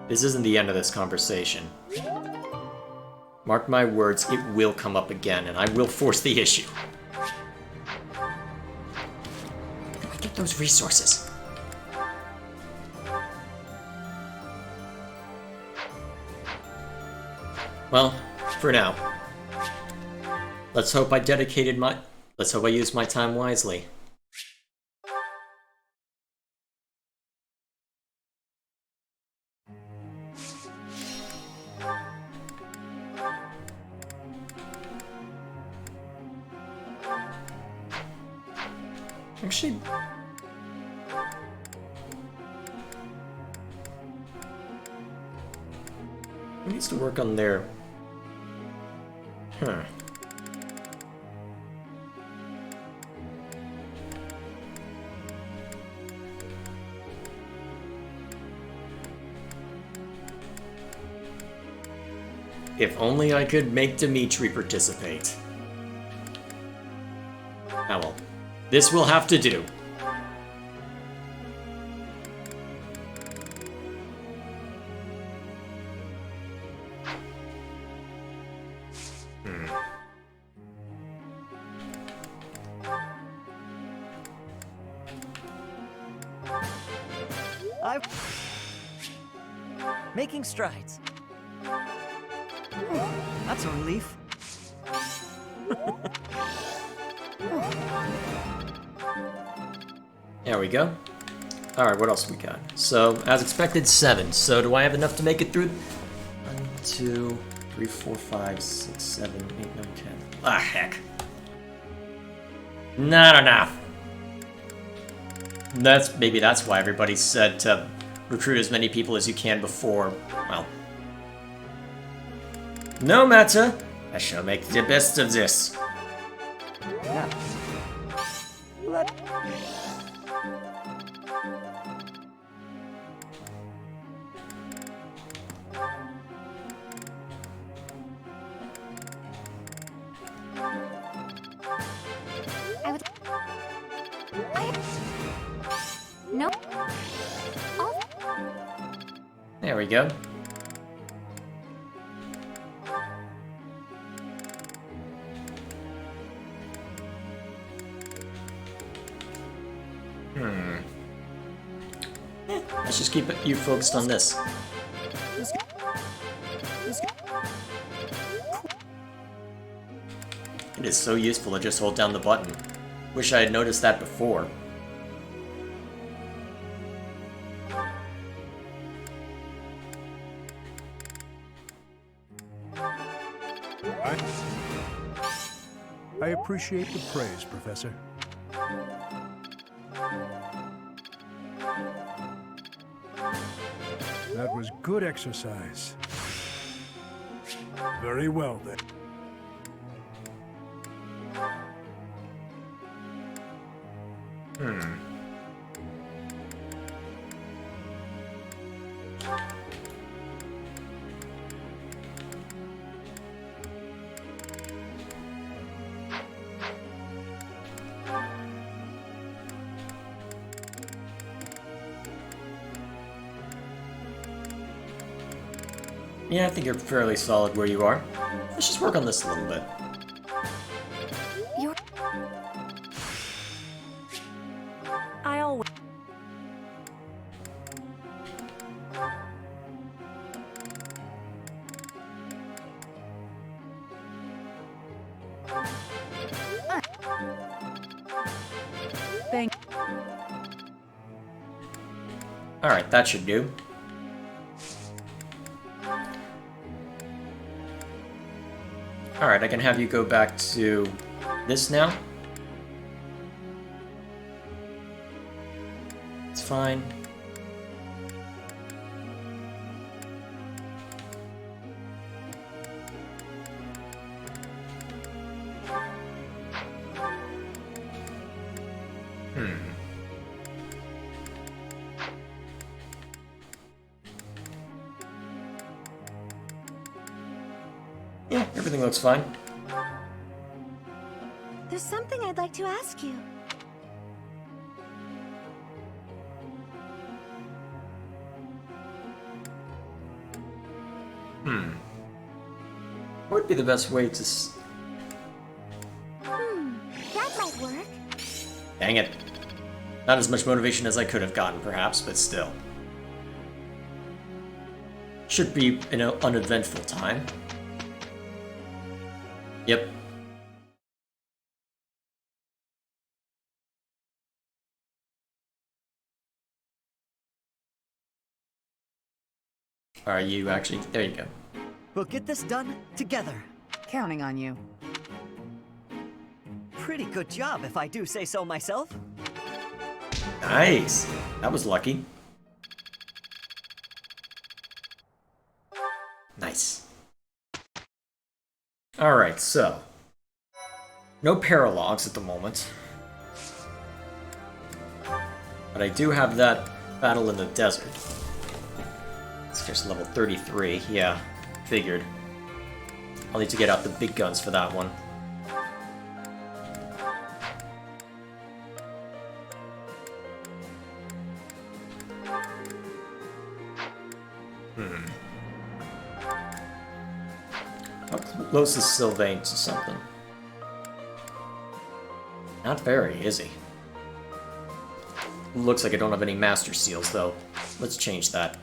This isn't the end of this conversation. Mark my words, it will come up again, and I will force the issue. How do I get those resources? Well, for now. Let's hope I used my time wisely. Actually, who needs to work on their... Huh. If only I could make Dimitri participate. Ah well. This will have to do. I'm making strides. That's a relief. There we go. Alright, what else we got? So, as expected, 7. So, do I have enough to make it through? 1, 2, 3, 4, 5, 6, 7, 8, 9, 10. Ah, heck. Not enough. Maybe that's why everybody said to recruit as many people as you can before, well... No matter. I shall make the best of this. Yeah. Nope. Oh. There we go. Let's just keep you focused on this. It is so useful to just hold down the button. Wish I had noticed that before. I appreciate the praise, Professor. That was good exercise. Very well, then. Yeah, I think you're fairly solid where you are. Let's just work on this a little bit. I always... Thank. Alright, that should do. Alright, I can have you go back to this now. It's fine. Yeah, everything looks fine. There's something I'd like to ask you. What would be the best way to That might work. Dang it. Not as much motivation as I could have gotten, perhaps, but still. Should be an uneventful time. Yep. Are you actually? There you go. We'll get this done together. Counting on you. Pretty good job, if I do say so myself. Nice. That was lucky. Nice. Alright, so. No paralogs at the moment. But I do have that battle in the desert. It's just level 33, yeah. Figured. I'll need to get out the big guns for that one. How close is Sylvain to something? Not very, is he? Looks like I don't have any Master Seals, though. Let's change that.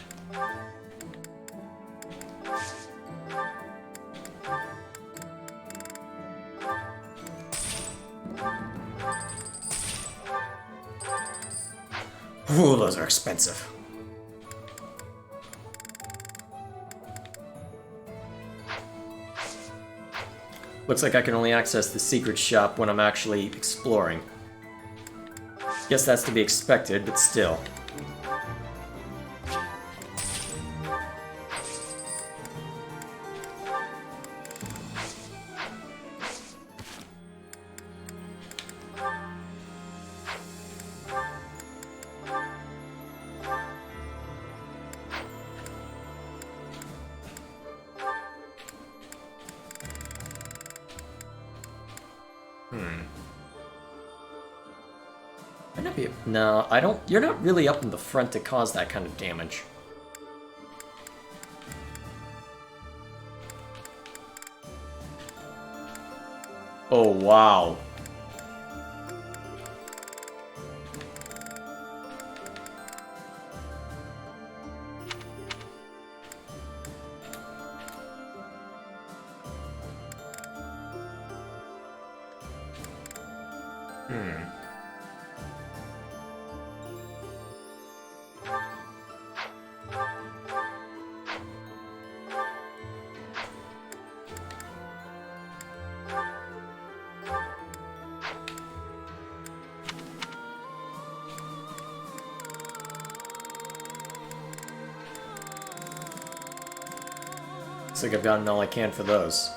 Ooh, those are expensive. Looks like I can only access the secret shop when I'm actually exploring. Guess that's to be expected, but still. I I be? No, I don't. You're not really up in the front to cause that kind of damage. Oh, wow. Looks like I've gotten all I can for those.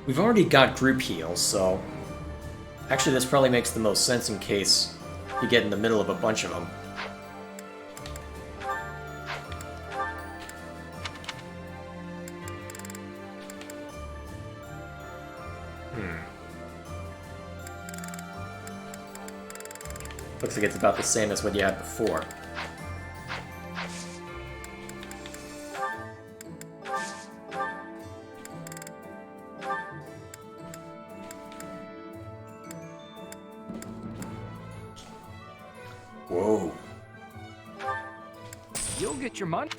We've already got group heals, so... Actually, this probably makes the most sense in case you get in the middle of a bunch of them. Looks like it's about the same as what you had before. Whoa. You'll get your money.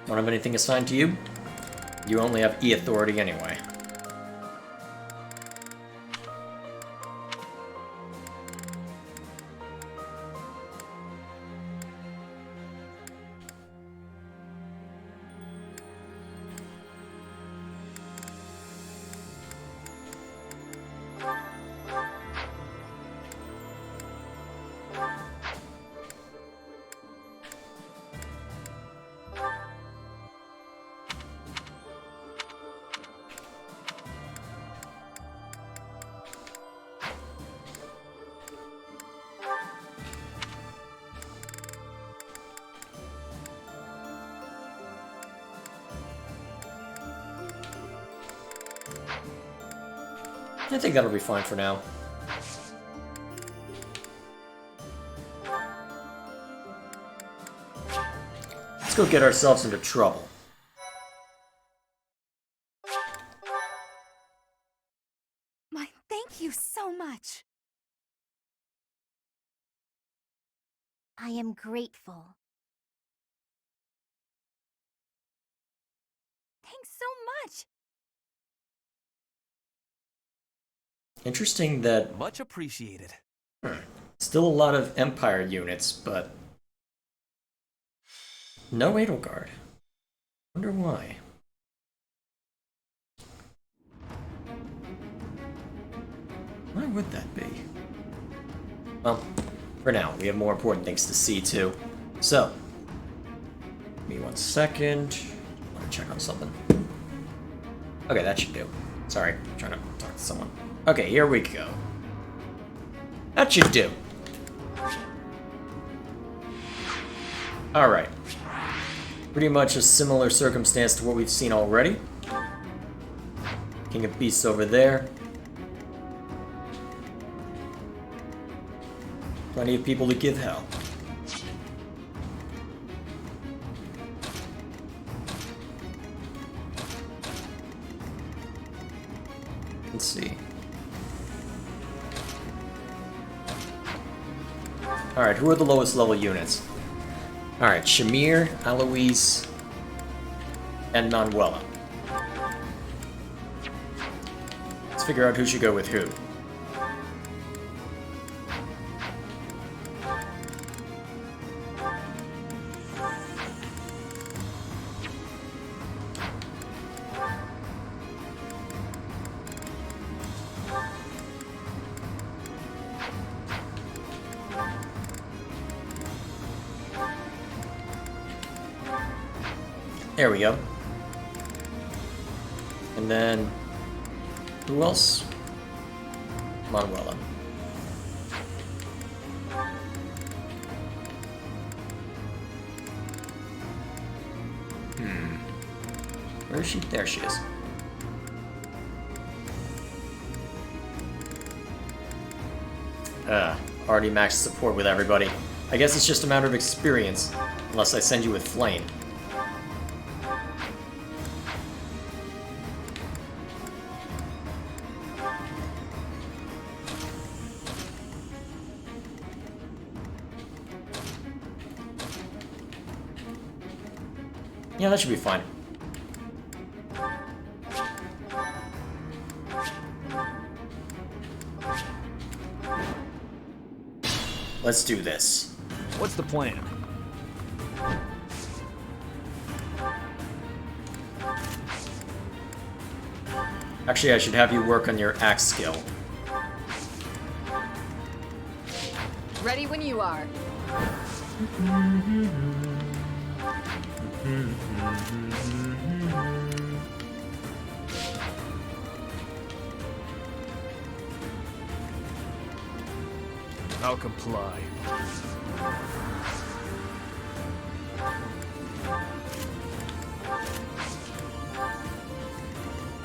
Don't have anything assigned to you? You only have E authority anyway. I think that'll be fine for now. Let's go get ourselves into trouble. My thank you so much. I am grateful. Thanks so much. Interesting that... Much appreciated. Still a lot of Empire units, but... no Edelgard. Wonder why. Why would that be? Well, for now, we have more important things to see too. So, give me 1 second. I want to check on something. Okay, that should do. Sorry, I'm trying to talk to someone. Okay, here we go. That should do. Alright. Pretty much a similar circumstance to what we've seen already. King of Beasts over there. Plenty of people to give hell. Let's see. Alright, who are the lowest level units? Alright, Shamir, Aloise, and Manuela. Let's figure out who should go with who. There we go. And And then, who else? Manuela. Where is she? There she is. Already maxed support with everybody. I guess it's just a matter of experience, unless I send you with Flame. Yeah, that should be fine. Let's do this. What's the plan? Actually, I should have you work on your axe skill. Ready when you are. I'll comply.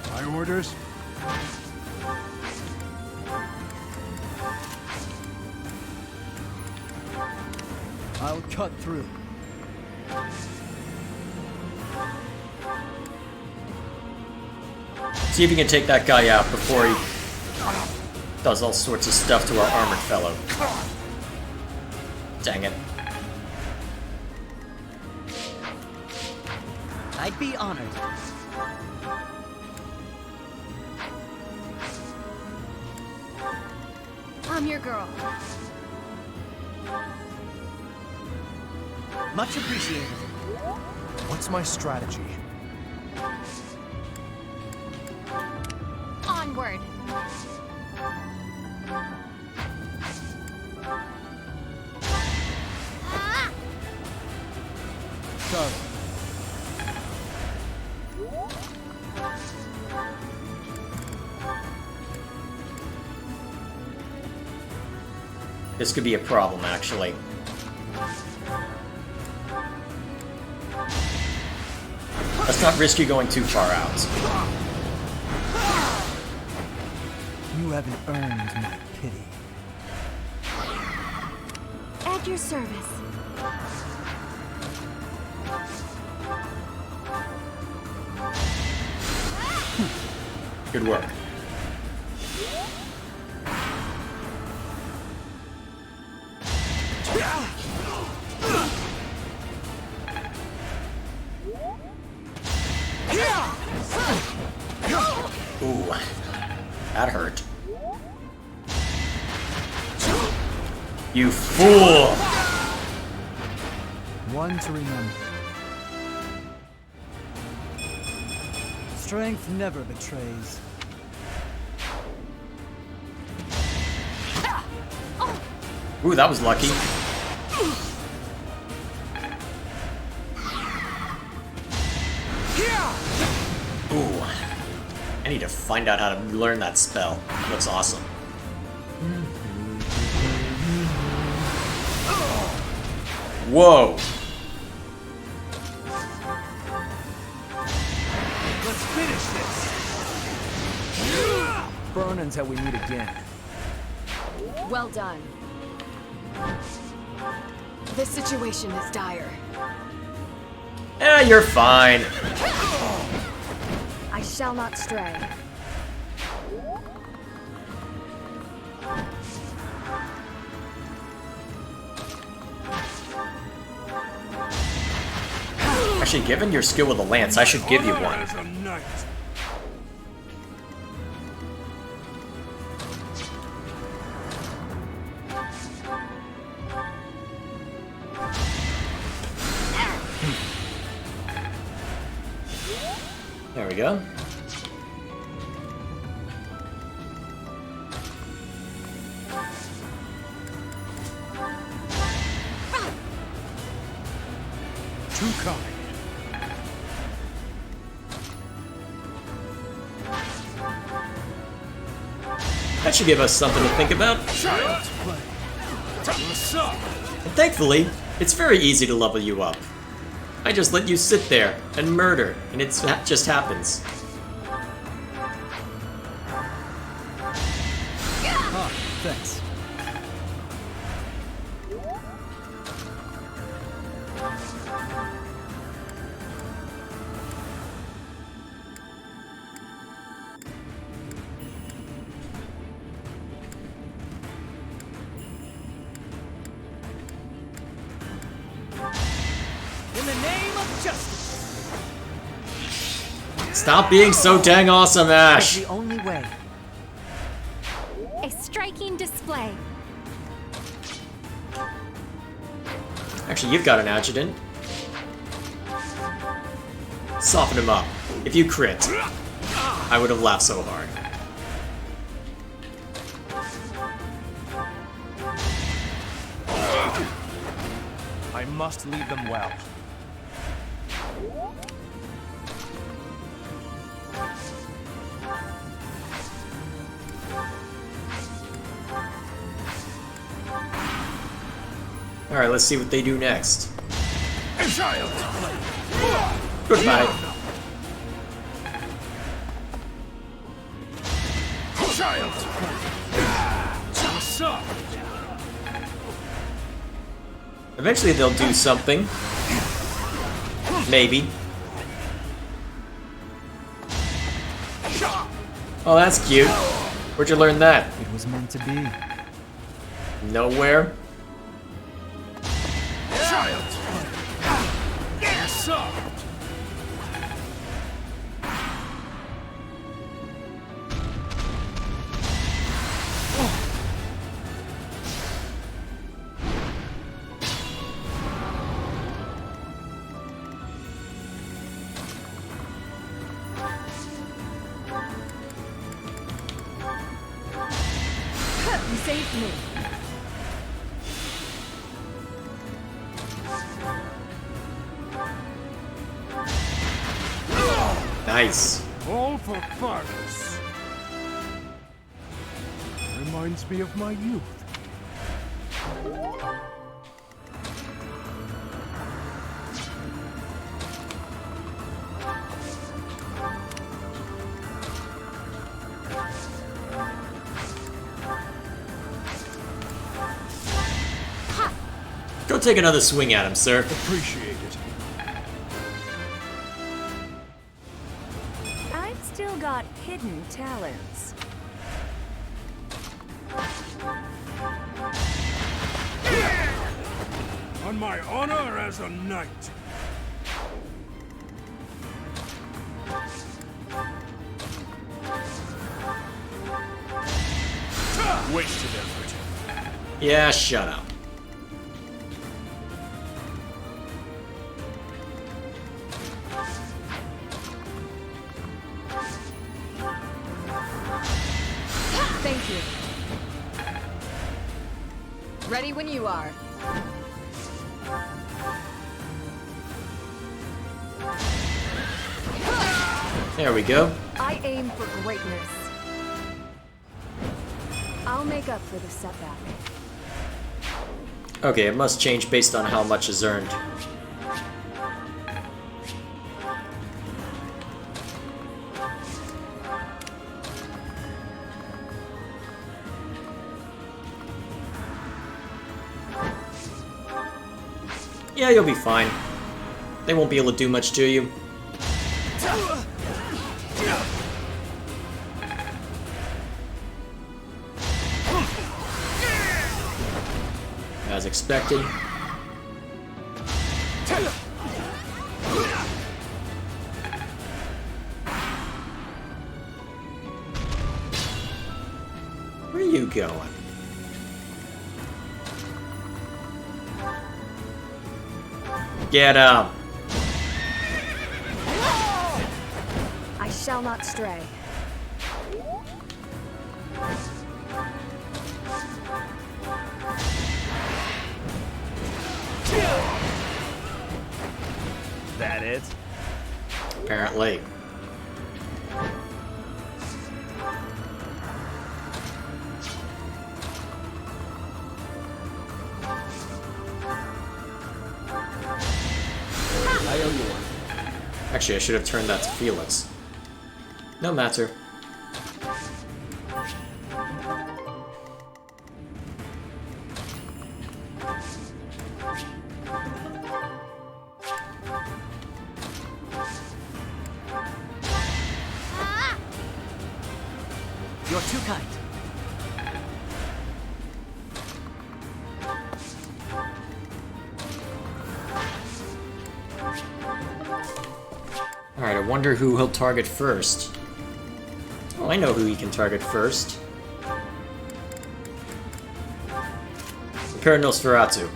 My orders? I'll cut through. See if you can take that guy out before he does all sorts of stuff to our armored fellow. Dang it. I'd be honored. I'm your girl. Much appreciated. What's my strategy? Onward. Sorry. This could be a problem, actually. Let's not risk you going too far out. You haven't earned my pity. At your service. Good work. Ooh, that hurt. You fool! One to remember. Strength never betrays. Ooh, that was lucky. Ooh. I need to find out how to learn that spell. That looks awesome. Whoa! Let's finish this! Burn until we meet again. Well done. This situation is dire. Eh, you're fine. I shall not stray. Actually, given your skill with the lance, I should give you one. There we go. Too kind. That should give us something to think about. And thankfully, it's very easy to level you up. I just let you sit there and murder, and it just happens. Ah, thanks. In the name of justice. Stop being so dang awesome, Ash! That's the only way. A striking display. Actually, you've got an adjutant. Soften him up. If you crit, I would have laughed so hard. I must lead them well. Alright, let's see what they do next. Goodbye. Eventually they'll do something. Maybe. Oh, that's cute. Where'd you learn that? It was meant to be. Nowhere. You saved me. Nice. All for Fargus. Reminds me of my youth. Go take another swing at him, sir. Appreciate it. I've still got hidden talents. On my honor as a knight. Wasted effort. Yeah, shut up. Thank you. Ready when you are. There we go. I aim for greatness. I'll make up for the setback. Okay, it must change based on how much is earned. Yeah, you'll be fine. They won't be able to do much to you. As expected. Where are you going? Get up. I shall not stray. That it? Apparently. Actually, I should have turned that to Felix. No matter. You're too kind. Alright, I wonder who he'll target first. Oh, I know who he can target first. Prepare Nosferatu.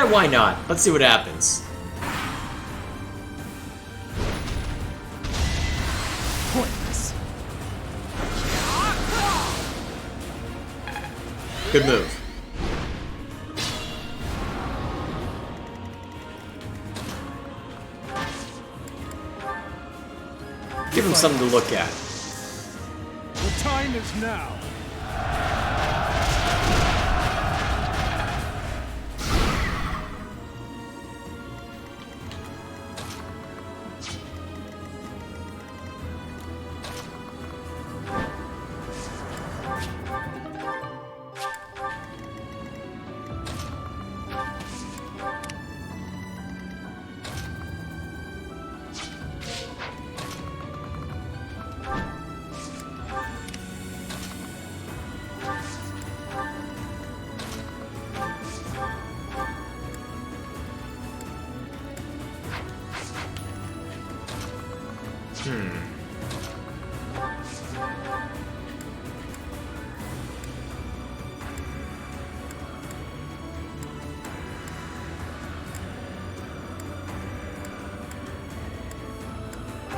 Why not? Let's see what happens. Pointless. Good move. Give him something to look at. The time is now.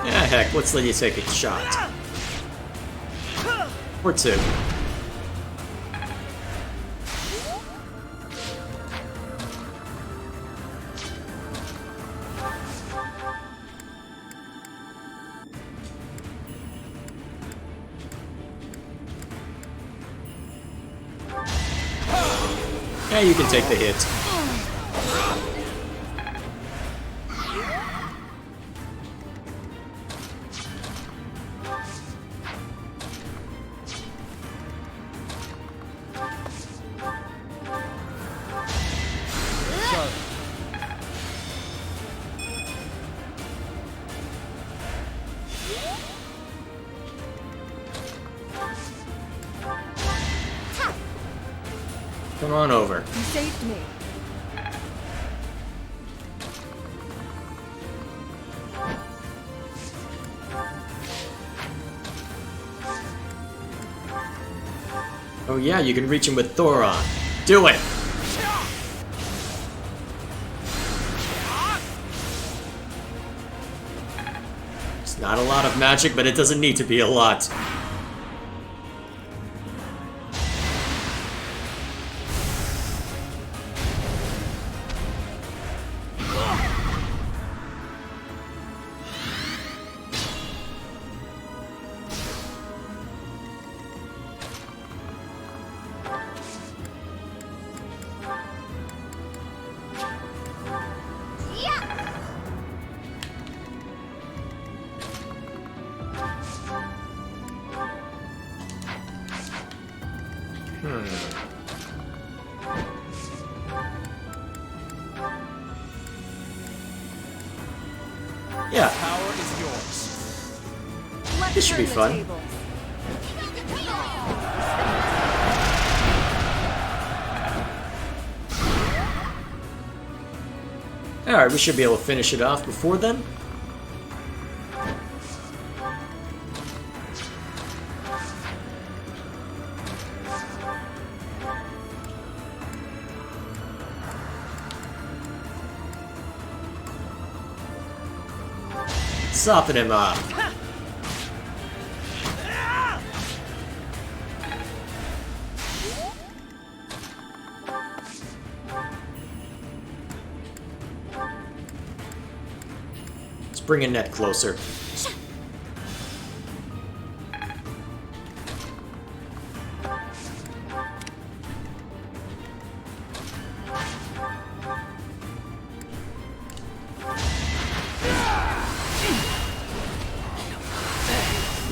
Yeah, heck, let's let you take a shot. Or two. Yeah, you can take the hit. Come on over. You saved me. Oh yeah, you can reach him with Thoron. Do it! It's not a lot of magic, but it doesn't need to be a lot. Yeah. Power is yours. This should be fun. Alright, we should be able to finish it off before then. Soften him up. Let's bring a net closer.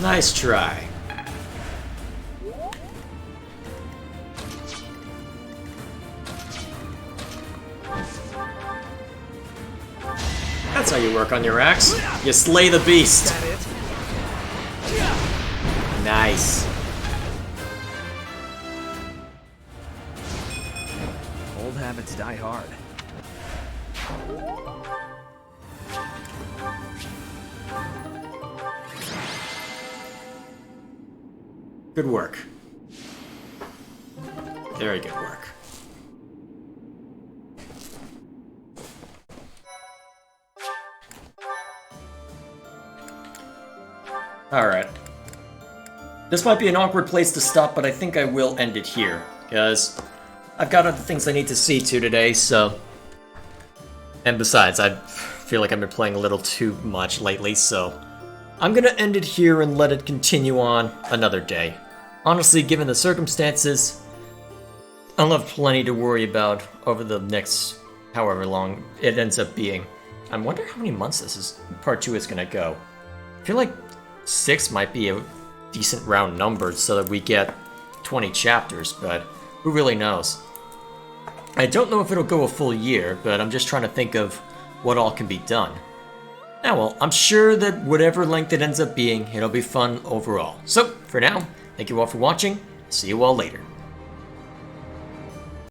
Nice try. That's how you work on your axe. You slay the beast. Nice. Old habits die hard. Good work. Very good work. Alright. This might be an awkward place to stop, but I think I will end it here, because I've got other things I need to see to today, so... And besides, I feel like I've been playing a little too much lately, so... I'm gonna end it here and let it continue on another day. Honestly, given the circumstances, I'll have plenty to worry about over the next however long it ends up being. I wonder how many months part 2 is gonna go. I feel like 6 might be a decent round number so that we get 20 chapters, but who really knows? I don't know if it'll go a full year, but I'm just trying to think of what all can be done. Now, well, I'm sure that whatever length it ends up being, it'll be fun overall. So, for now, thank you all for watching. See you all later.